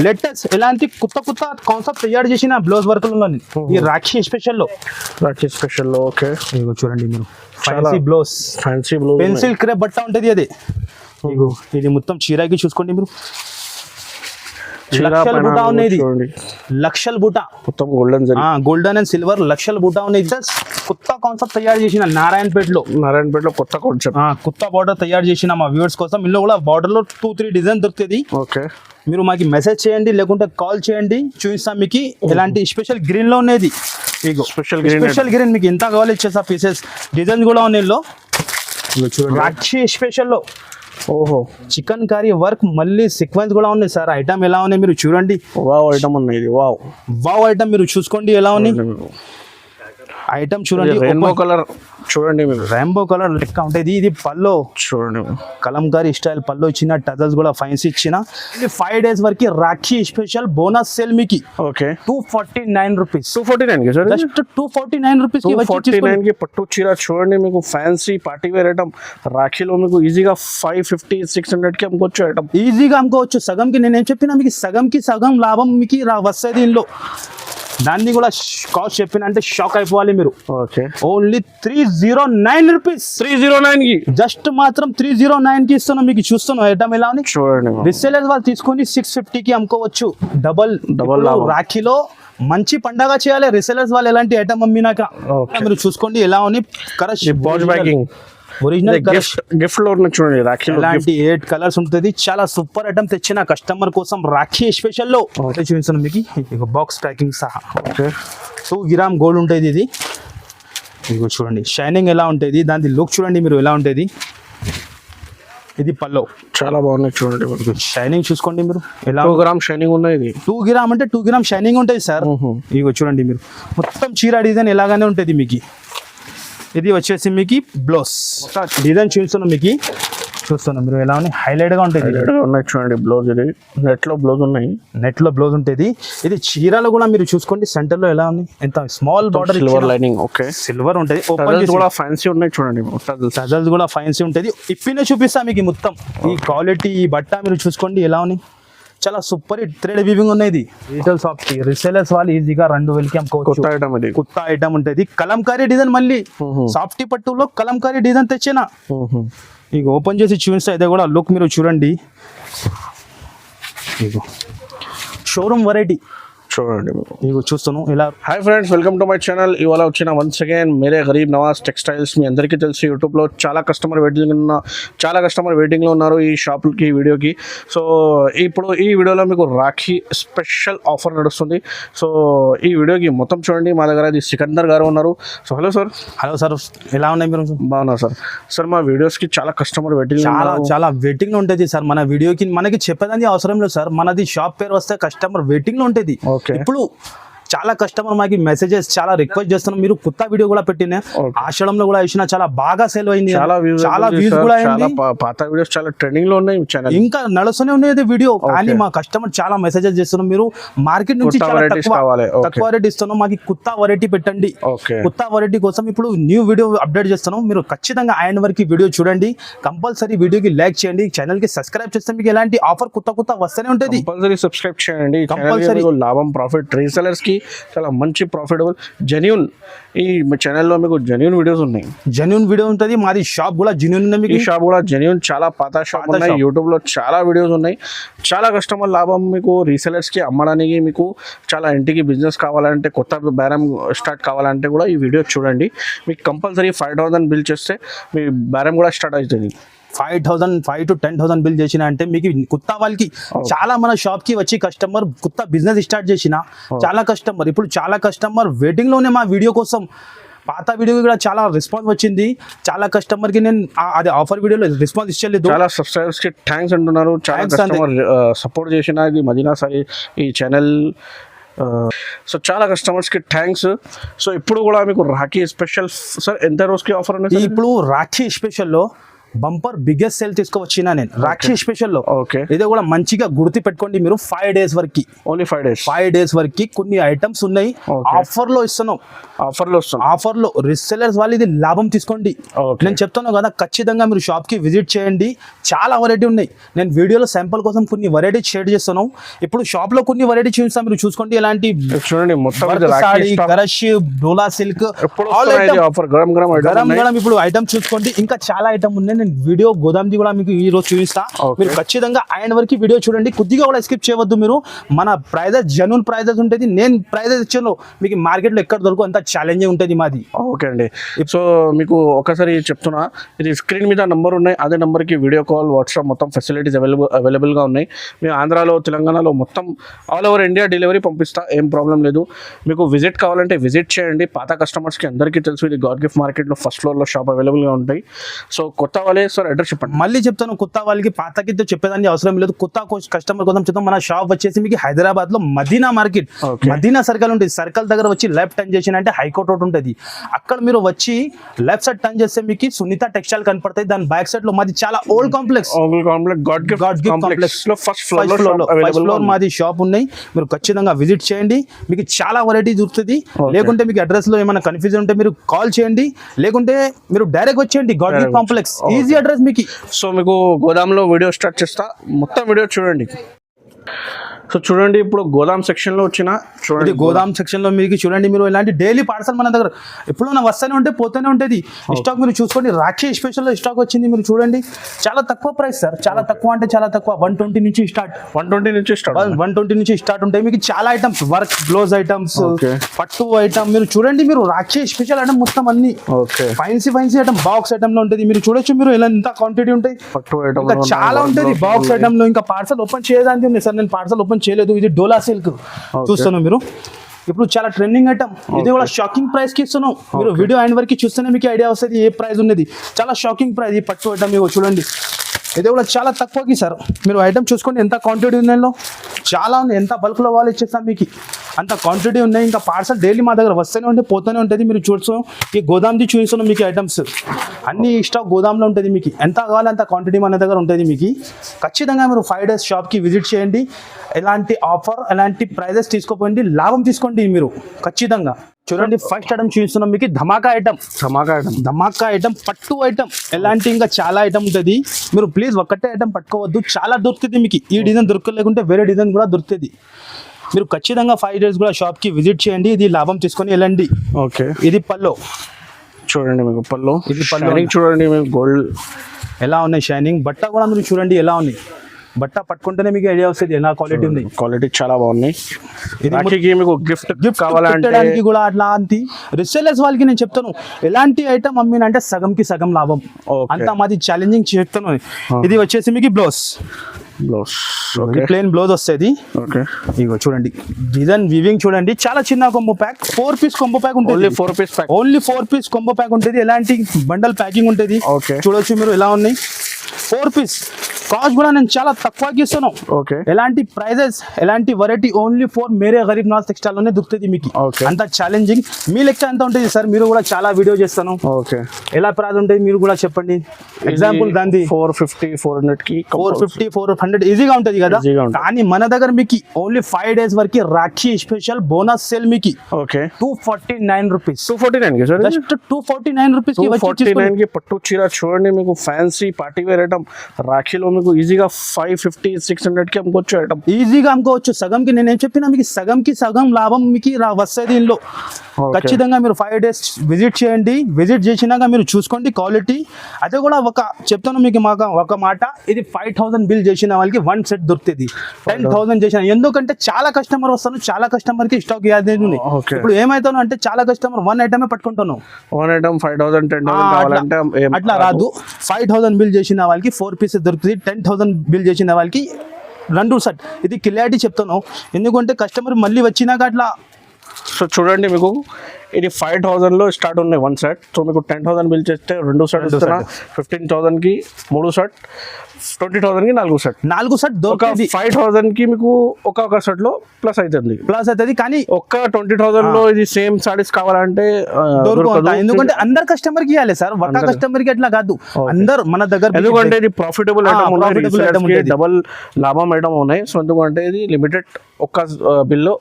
Latest ఎలాంటి కొత్త కొత్త కాన్సెప్ట్ తయారు చేసిన బ్లౌజ్ వర్క్లలో ఈ రాఖీ స్పెషల్లో ఓకే. ఇగో చూడండి మీరు ఫ్యాన్సీ బ్లౌజ్ పెన్సిల్ క్రేప్ బట్ట ఉంటుంది అది. ఇగో ఇది మొత్తం చీరాకి చూసుకోండి మీరు, లక్షల బూటా ఉన్నాయి, లక్షల బూటా మొత్తం గోల్డెన్ అండ్ సిల్వర్ లక్షల బూటా ఉన్నాయి. కొత్త కాన్సెప్ట్ తయారు చేసిన నారాయణపేటలో కొత్త కాన్సెప్ట్ కొత్త బార్డర్ తయారు చేసిన మా వ్యూవర్స్ కోసం. ఇందులో కూడా బార్డర్ లో 2-3 డిజైన్ దొరుకుతుంది. ఓకే, మీరు మాకు మెసేజ్ చేయండి లేకుంటే కాల్ చేయండి, చూపిస్తాం మీకు. ఎలాంటి స్పెషల్ గ్రీన్ లో ఉన్నది, స్పెషల్ గ్రీన్ మీకు ఎంత కావాలి ఇచ్చేసా. పీసెస్ డిజైన్ కూడా ఉన్నాయి ఇందులో. రాఖీ స్పెషల్ లో ఓహో చికెన్ కర్రీ వర్క్ మళ్ళీ సీక్వెన్స్ కూడా ఉన్నాయి సార్. ఐటమ్ ఎలా ఉన్నాయి మీరు చూడండి. వావ్ ఐటమ్ ఉన్నాయి. వావ్ ఐటమ్ మీరు చూసుకోండి ఎలా ఉన్నాయి ఐటమ్ చూడండి. రెయిన్బో కలర్ చూడండి మీరు, రెయిన్బో కలర్ లెక్క ఉంటుంది. ఇది పల్లో చూడండి, కలంకారీ స్టైల్ పల్లో ఇచ్చిన, టజల్స్ కూడా ఫైన్స్ ఇచ్చిన. ఇది 5 days వరకు రాఖీ స్పెషల్ బోనస్ సేల్ మీకు. Okay, 249 rupees. 249 sir, just 249 rupees 249 కి పట్టు చీర చూడండి. మీకు ఫ్యాన్సీ పార్టీ వేర్ ఐటమ్ రాఖీలో మీకు ఈజీగా 550-600 కి అమ్ముకోవచ్చు. ఐటమ్ ఈజీగా అమ్ముకోవచ్చు. సగంకి నేనేం చెప్పినా మీకు సగంకి సగం లాభం మీకు వస్తుంది ఇందులో. దాన్ని కూడా కాస్ట్ చెప్పిన అంటే షాక్ అయిపోవాలి మీరు. Okay, only 309 rupees. 309 కి జస్ట్ మాత్రం 309 కి ఇస్తున్నాం మీకు. చూస్తున్నాం ఐటమ్ ఎలా ఉంది చూడండి. రిసేలర్స్ వాళ్ళు తీసుకొని 650 కి అమ్ముకోవచ్చు. డబల్ రాఖీలో మంచి పండగ చేయాలి రిసేలర్స్ వాళ్ళు ఎలాంటి ఐటమ్ అమ్మినాక. మీరు చూసుకోండి ఎలా ఉంది. ఒరిజినల్ గిఫ్ట్ లో చూడండి రాఖీ ఇలాంటి 8 కలర్స్ ఉంటుంది. చాలా సూపర్ ఐటమ్ తెచ్చిన కస్టమర్ కోసం రాఖీ స్పెషల్ లో చూపిస్తాను మీకు. బాక్స్ ప్యాకింగ్ సహా 2 గ్రామ్ గోల్డ్ ఉంటుంది ఇది. ఇదిగో చూడండి షైనింగ్ ఎలా ఉంటుంది, దాని లుక్ చూడండి మీరు ఎలా ఉంటుంది. ఇది పల్లో చాలా బాగున్నాయి చూడండి. షైనింగ్ చూసుకోండి మీరు ఎలా. 2 గ్రామ్ షైనింగ్ ఉన్నాయి. 2 గ్రామ్ అంటే 2 గ్రామ్ షైనింగ్ ఉంటుంది సార్. ఇదిగో చూడండి మీరు, మొత్తం చీర డిజైన్ ఎలాగానే ఉంటుంది మీకు. ఇది వచ్చేసి మీకు బ్లౌజ్ డిజైన్ చూస్తున్నాం మీకు. చూస్తున్నాం మీరు ఎలా ఉన్నాయి, హైలైట్ గా ఉంటుంది చూడండి. బ్లౌజ్ ఇది నెట్ లో బ్లౌజ్ ఉన్నాయి, నెట్ లో బ్లౌజ్ ఉంటుంది. ఇది చీరలో కూడా మీరు చూసుకోండి సెంటర్ లో ఎలా ఉంది, ఎంత small border silver lining. Okay, silver ఉంటుంది. కూడా ఫ్యాన్సీ ఉన్నాయి చూడండి. టజల్స్ కూడా ఫ్యాన్సీ ఉంటుంది. ఇప్పినే చూపిస్తా మీకు మొత్తం. ఈ క్వాలిటీ ఈ బట్ట మీరు చూసుకోండి ఎలా ఉంది. చాలా సూపర్ థ్రెడ్ వీవింగ్ ఉన్నాయి. రీటైల్ షాప్ కి రిసేలర్స్ వాళ్ళు ఈజీగా 2000 కి అమ్ముకోవచ్చు. కొత్త ఐటమ్ ఉంటుంది. కలంకారీ డిజైన్ మళ్ళీ సాఫ్టీ పట్టులో కలంకారీ డిజైన్ తెచ్చిన. ఇక ఓపెన్ చేసి చూపిస్తా. ఇదే కూడా లుక్ మీరు చూడండి. షోరూమ్ వెరైటీ చూడండి మీకు చూస్తున్నాను ఇలా. Hi friends, welcome to my channel. ఇవాళ వచ్చిన వన్స్ అగైన్ మేరే గరీబ్ నవాజ్ టెక్స్టైల్స్. మీ అందరికీ తెలిసి యూట్యూబ్లో చాలా కస్టమర్ వెయిటింగ్లో ఉన్నారు ఈ షాప్కి, వీడియోకి. సో ఇప్పుడు ఈ వీడియోలో మీకు రాఖీ స్పెషల్ ఆఫర్ నడుస్తుంది. సో ఈ వీడియోకి మొత్తం చూడండి. మా దగ్గర ఇది సికందర్ గారు ఉన్నారు. So hello sir. Hello sir, ఎలా ఉన్నాయి మీరు? బాగున్నారు సార్. సార్ మా వీడియోస్కి చాలా కస్టమర్ వెయిటింగ్, చాలా వెయిటింగ్లో ఉంటుంది సార్. మన వీడియోకి మనకి చెప్పేదానికి అవసరం లేదు సార్. మనది షాప్ పేరు వస్తే కస్టమర్ వెయిటింగ్లో ఉంటుంది. ఇప్పుడు చాలా కస్టమర్ మాకి మెసేజెస్ చాలా రిక్వెస్ట్ చేస్తున్నాం. మీరు కొత్త వీడియో కూడా పెట్టిన ఆషాఢంలో కూడా వేసిన, చాలా బాగా సేల్ అయింది, చాలా వ్యూస్ కూడా అయింది. పాత వీడియోస్ చాలా ట్రెండింగ్ లో ఉన్నాయి, ఇంకా నడుస్తూనే ఉన్నాయి వీడియో. కానీ మా కస్టమర్ చాలా మెసేజెస్ చేస్తున్నాం. మీరు మార్కెట్ నుంచి తక్కువ రేట్ ఇస్తున్నాం, మాకు కొత్త వెరైటీ పెట్టండి. కొత్త వెరైటీ కోసం ఇప్పుడు న్యూ వీడియో అప్డేట్ చేస్తున్నాం. మీరు ఖచ్చితంగా ఆయన వరకు వీడియో చూడండి. కంపల్సరీ వీడియోకి లైక్ చేయండి, ఛానల్ కి సబ్స్క్రైబ్ చేస్తే మీకు ఎలాంటి ఆఫర్ కొత్త వస్తూనే ఉంటుంది. కంపల్సరీ సబ్స్క్రైబ్ చేయండి. కంపల్సరీ లాభం ప్రాఫిట్ రీసెలర్స్ కి చాలా మంచి ప్రాఫిటబుల్ జెన్యూన్. ఈ ఛానల్లో మీకు జెన్యూన్ వీడియోస్ ఉన్నాయి, జెన్యూన్ వీడియో ఉంటుంది. మాది షాప్ కూడా జెన్యూన్ ఉంది. మీకు ఈ షాప్ కూడా జెన్యూన్, చాలా పాత షాప్ ఉన్నాయి. యూట్యూబ్లో చాలా వీడియోస్ ఉన్నాయి. చాలా కస్టమర్ లాభం మీకు రీసెలర్స్కి అమ్మడానికి. మీకు చాలా ఇంటికి బిజినెస్ కావాలంటే, కొత్త బేరం స్టార్ట్ కావాలంటే కూడా ఈ వీడియో చూడండి. మీకు కంపల్సరీ 5000 బిల్ చేస్తే మీ బేరం కూడా స్టార్ట్ అవుతుంది. 5,000 to 10,000 బిల్ చేసిన అంటే మీకు కొత్త వాళ్ళకి చాలా మన షాప్ కి వచ్చి కస్టమర్ కొత్త బిజినెస్ స్టార్ట్ చేసిన చాలా కస్టమర్, ఇప్పుడు చాలా కస్టమర్ వెయిటింగ్ లోనే మా వీడియో కోసం. పాత వీడియో కూడా చాలా రెస్పాన్స్ వచ్చింది. చాలా కస్టమర్ కి నేను అది ఆఫర్ వీడియోలో రెస్పాన్స్ ఇచ్చలేదు. చాలా సబ్స్క్రైబర్స్ కి థ్యాంక్స్ అంటున్నారు. చాలా కస్టమర్ సపోర్ట్ చేసిన ఇది మదీనా సాయి ఈ ఛానల్. సో చాలా కస్టమర్స్కి థ్యాంక్స్. సో ఇప్పుడు కూడా మీకు రాఖీ స్పెషల్ సార్ ఎంత రోజుకి ఆఫర్ ఉంది? ఇప్పుడు రాఖీ స్పెషల్లో బంపర్ బిగ్గెస్ట్ సేల్ తీసుకువచ్చినా నేను రాఖీ స్పెషల్ లో. ఓకే, ఇదే కూడా మంచిగా గుర్తు పెట్టుకోండి మీరు. 5 days వరకు, ఓన్లీ 5 days. 5 days వరకు కొన్ని ఐటమ్స్ ఉన్నాయి. ఆఫర్ లో ఇస్తున్నాం, ఆఫర్ లో రీసెలర్స్ వాళ్ళు ఇది లాభం తీసుకోండి. నేను చెప్తాను కదా, ఖచ్చితంగా మీరు షాప్ కి విజిట్ చేయండి. చాలా వెరైటీ ఉన్నాయి. నేను వీడియోలో శాంపుల్ కోసం కొన్ని వెరైటీ షేర్ చేస్తున్నాను. ఇప్పుడు షాప్ లో కొన్ని వెరైటీ చూపిస్తాను, మీరు చూసుకోండి. ఎలాంటి చూడండి మొత్తం కరష్, డోలా సిల్క్, గరం ఇప్పుడు ఐటమ్ చూసుకోండి. ఇంకా చాలా ఐటమ్ ఉన్నాయి. నేను వీడియో గోదాంది కూడా మీకు ఈ రోజు చూపిస్తా. మీరు ఖచ్చితంగా ఆయన వరకు వీడియో చూడండి, కొద్దిగా కూడా స్కిప్ చేయవద్దు మీరు. మన ప్రైజెస్ జెన్యూన్ ప్రైజెస్ ఉంటుంది. నేను ప్రైజెస్ ఇచ్చాను మీకు మార్కెట్ లో ఎక్కడ దొరకు అంత ఛాలెంజ్ ఉంటుంది మాది. ఓకే అండి. సో మీకు ఒకసారి చెప్తున్నా, ఇది స్క్రీన్ మీద నంబర్ ఉన్నాయి. అదే నంబర్ కి వీడియో కాల్, వాట్సాప్ మొత్తం ఫెసిలిటీస్ అవైలబుల్ గా ఉన్నాయి. మేము ఆంధ్రాలో, తెలంగాణలో మొత్తం ఆల్ ఓవర్ ఇండియా డెలివరీ పంపిస్తా, ఏం ప్రాబ్లం లేదు. మీకు విజిట్ కావాలంటే విజిట్ చేయండి. పాత కస్టమర్స్ కి అందరికీ తెలుసు, ఇది గాడ్ గిఫ్ట్ మార్కెట్ లో ఫస్ట్ ఫ్లోర్ లో షాప్ అవైలబుల్ గా ఉంటాయి. సో కొత్త వాళ్ళే సార్ అడ్రస్ చెప్పండి. మళ్ళీ చెప్తాను, కొత్త వాళ్ళకి పాతకి చెప్పేదానికి అవసరం లేదు. కొత్త కస్టమర్ కోసం చెప్తాం. మన షాప్ వచ్చేసి మీకు హైదరాబాద్ లో మదీనా మార్కెట్, మదీనా సర్కిల్ ఉంటుంది. సర్కిల్ దగ్గర వచ్చి లెఫ్ట్ టర్న్ చేసిన అంటే హైకోర్ట్ రోడ్ ఉంటుంది. అక్కడ మీరు వచ్చి లెఫ్ట్ సైడ్ టర్న్ చేస్తే మీకు సునీత టెక్స్టైల్ కనపడతాయి. దాని బ్యాక్ సైడ్ లో మాది చాలా old complex, God gift complex లో ఫస్ట్ ఫ్లోర్ మాది షాప్ ఉన్నాయి. మీరు ఖచ్చితంగా విజిట్ చేయండి, మీకు చాలా వెరైటీ దొరుకుతుంది. లేకుంటే మీకు అడ్రస్ లో ఏమైనా కన్ఫ్యూజన్ ఉంటే మీరు కాల్ చేయండి, లేకుంటే మీరు డైరెక్ట్ వచ్చేయండి. God gift complex easy address మీకు. సో మీకు గోదాంలో వీడియో స్టార్ట్ చేస్తా, మొత్తం వీడియో చూడండి. సో చూడండి, ఇప్పుడు గోదాం సెక్షన్ లో వచ్చిన చూడండి, గోదాం సెక్షన్ లో మీకు చూడండి. మీరు ఇలాంటి డైలీ పార్సల్ మన దగ్గర ఎప్పుడైనా వస్తూనే ఉంటే పోతూనే ఉంటుంది స్టాక్. మీరు చూసుకోండి, రాఖీ స్పెషల్ లో స్టాక్ వచ్చింది. మీరు చూడండి, చాలా తక్కువ ప్రైస్ సార్, చాలా తక్కువ అంటే చాలా తక్కువ. 120 నుంచి స్టార్ట్, 120 నుంచి స్టార్ట్ ఉంటాయి. మీకు చాలా ఐటమ్స్, వర్క్ గ్లోవ్స్ ఐటమ్స్, పట్టు ఐటమ్. మీరు చూడండి, మీరు రాఖీ స్పెషల్ ఐటమ్ మొత్తం అన్ని ఫైన్సీ ఐటమ్ బాక్స్ ఐటమ్ లో ఉంటుంది. మీరు చూడొచ్చు, మీరు ఎలా ఎంత క్వాంటిటీ ఉంటాయి, పట్టు ఐటమ్ చాలా ఉంటుంది బాక్స్ ఐటమ్ లో. ఇంకా పార్సల్ ఓపెన్ చేయడానికి ఉంది సార్, నేను పార్సల్ ఓపెన్ చేయలేదు. ఇది డోలా సిల్క్ చూస్తాను మీరు. ఇప్పుడు చాలా ట్రెండింగ్ ఐటమ్. ఇది కూడా షాకింగ్ ప్రైస్ కి ఇస్తున్నాం. మీరు వీడియో అయిన వరకు చూస్తేనే మీకు ఐడియా వస్తుంది ఏ ప్రైస్ ఉన్నది. చాలా షాకింగ్ ప్రైస్. ఈ పట్టు ఐటమ్ ఇవ్వ చూడండి, ఇది కూడా చాలా తక్కువకి సార్. మీరు ఐటమ్ చూసుకోండి, ఎంత క్వాంటిటీ ఉందో చాలా ఉంది. ఎంత బల్క్లో వాళ్ళు ఇచ్చేస్తాం మీకు, అంత క్వాంటిటీ ఉన్నాయి. ఇంకా పార్సల్ డైలీ మా దగ్గర వస్తూనే ఉంటే పోతూనే ఉంటుంది. మీరు చూస్తాం, ఈ గోదాంది చూపిస్తున్నాం మీకు ఐటమ్స్ అన్ని స్టాక్ గోదాంలో ఉంటుంది. మీకు ఎంత కావాలి అంత క్వాంటిటీ మన దగ్గర ఉంటుంది మీకు. ఖచ్చితంగా మీరు 5 days షాప్కి విజిట్ చేయండి. ఎలాంటి ఆఫర్, ఎలాంటి ప్రైజెస్ తీసుకోపోయింది, లాభం తీసుకోండి మీరు ఖచ్చితంగా. చూడండి, ఫస్ట్ ఐటమ్ చూపిస్తున్నాం మీకు, ధమాకా ఐటమ్ పట్టు ఐటమ్. ఎలాంటి ఇంకా చాలా ఐటమ్ ఉంటుంది. మీరు ప్లీజ్ ఒక్కటే ఐటమ్ పట్టుకోవద్దు, చాలా దొరుకుతుంది మీకు. ఈ డిజైన్ దొరకలేకుంటే వేరే డిజైన్ కూడా దొరుకుతుంది. మీరు ఖచ్చితంగా 5 days కూడా షాప్కి విజిట్ చేయండి. ఇది లాభం తీసుకొని వెళ్ళండి. ఓకే, ఇది పల్లో చూడండి, మీకు పల్లో, ఇది పల్లో చూడండి, మీకు గోల్డ్ ఎలా ఉన్నాయి షైనింగ్. బట్ట కూడా మీరు చూడండి ఎలా ఉంది. బట్ట పట్టుకుంటేనే మీకు ఐడియా వస్తుంది ఎలా క్వాలిటీ ఉంది. క్వాలిటీ చాలా బాగున్నాయి. ఇది మీకు గిఫ్ట్ కావాలంటే కూడా అట్లాంటి రిసెలర్స్ వాళ్ళకి నేను చెప్తాను, ఎలాంటి ఐటమ్ అమ్మినంటే సగంకి సగం లాభం. అంత మాది ఛాలెంజింగ్ చెప్తాను. ఇది వచ్చేసి మీకు బ్లౌజ్ ప్లెయిన్ బ్లౌజ్ వస్తుంది. ఇగో చూడండి, డిజైన్ వీవింగ్ చూడండి. చాలా చిన్న combo pack, 4 piece combo pack ఉంటుంది. ఓన్లీ 4 piece కొంబో ప్యాక్ ఉంటుంది. ఎలాంటి బండల్ ప్యాకింగ్ ఉంటుంది. చూడొచ్చు మీరు ఎలా ఉన్నాయి. 4 piece కాస్ట్ కూడా నేను చాలా తక్కువకి ఇస్తాను. ఎలాంటి ప్రైజెస్, ఎలాంటి variety only for Mere Garib Nawaz textile లోనే దొరుకుతుంది మీకు. అంత ఛాలెంజింగ్. మీ లెక్క ఎంత ఉంటుంది సార్? మీరు కూడా చాలా వీడియో చేస్తాను. ఎలా ప్రైజ్ ఉంటుంది మీరు కూడా చెప్పండి. ఎగ్జాంపుల్ దాన్ని 450, 400 ఈజీగా ఉంటుంది కదా. కానీ మన దగ్గర మీకు ఓన్లీ 5 days వరకు రాఖీ స్పెషల్ బోనస్ సేల్ మీకు 249 రూపీస్. 249 జస్ట్ 249 రూపీస్ కి పట్టు చీర చూడండి. మీకు ఫ్యాన్సీ పార్టీ వేర్ ఐటమ్ రాఖీలో మీకు ఈజీగా 550, 600 కి అమ్ముకోవచ్చు ఐటమ్. ఈజీగా అమ్ముకోవచ్చు. సగంకి నేనేం చెప్పినా మీకు సగంకి సగం లాభం మీకు వస్తుంది దీనిలో. ఖచ్చితంగా మీరు 5 days విజిట్ చేయండి. విజిట్ చేసినాక మీరు చూసుకోండి క్వాలిటీ. అదే కూడా చెప్తాను మీకు ఒక మాట, ఇది 5000 బిల్ చేసిన వాళ్ళకి 1 set దొరుకుతుంది. 10,000 చేసిన, ఎందుకంటే చాలా కస్టమర్ వస్తాను, చాలా కస్టమర్ కి స్టాక్ ఉంది. ఇప్పుడు ఏమైతాను అంటే చాలా కస్టమర్ 1 item పట్టుకుంటాను. 1 item 5,000, 10,000 కావాలంటే అట్లా రాదు. 5,000 బిల్ చేసిన వాళ్ళకి 4 pieces దొరుకుతుంది. 10,000 బిల్ చేసిన వాళ్ళకి 2 set. ఇది క్లారిటీ చెప్తాను, ఎందుకంటే కస్టమర్ మళ్ళీ వచ్చినాక అట్లా. సో చూడండి, మీకు ఇది 5,000 లో స్టార్ట్ ఉన్నాయి 1 సెట్. సో మీకు 10,000 బిల్ చేస్తే 2 సెట్ ఇస్తున్నా, 15,000 కి 3 సెట్, 20,000 కి 4 సెట్. 4 సెట్ ఒక దొరుకుతుంది. 5,000 కి మీకు ఒక సెట్ లో ప్లస్ అవుతుంది. ప్లస్ అవుతుంది కానీ ఒక్క 20,000 లో ఇది సేమ్ సారీస్ కావాలంటే దొరకదు. ఎందుకంటే అందరు కస్టమర్ కి ఇవ్వాలి సార్, ఒక కస్టమర్ కి అట్లా కాదు, అందరు మన దగ్గర. ఎందుకంటే ఇది ప్రాఫిటబుల్ ఐటమ్ ఉన్నాయి, profitable item ఉంటుంది. డబల్ లాభం ఐటమ్ ఉన్నాయి. సో ఎందుకంటే ఇది లిమిటెడ్ ఒక్క బిల్లో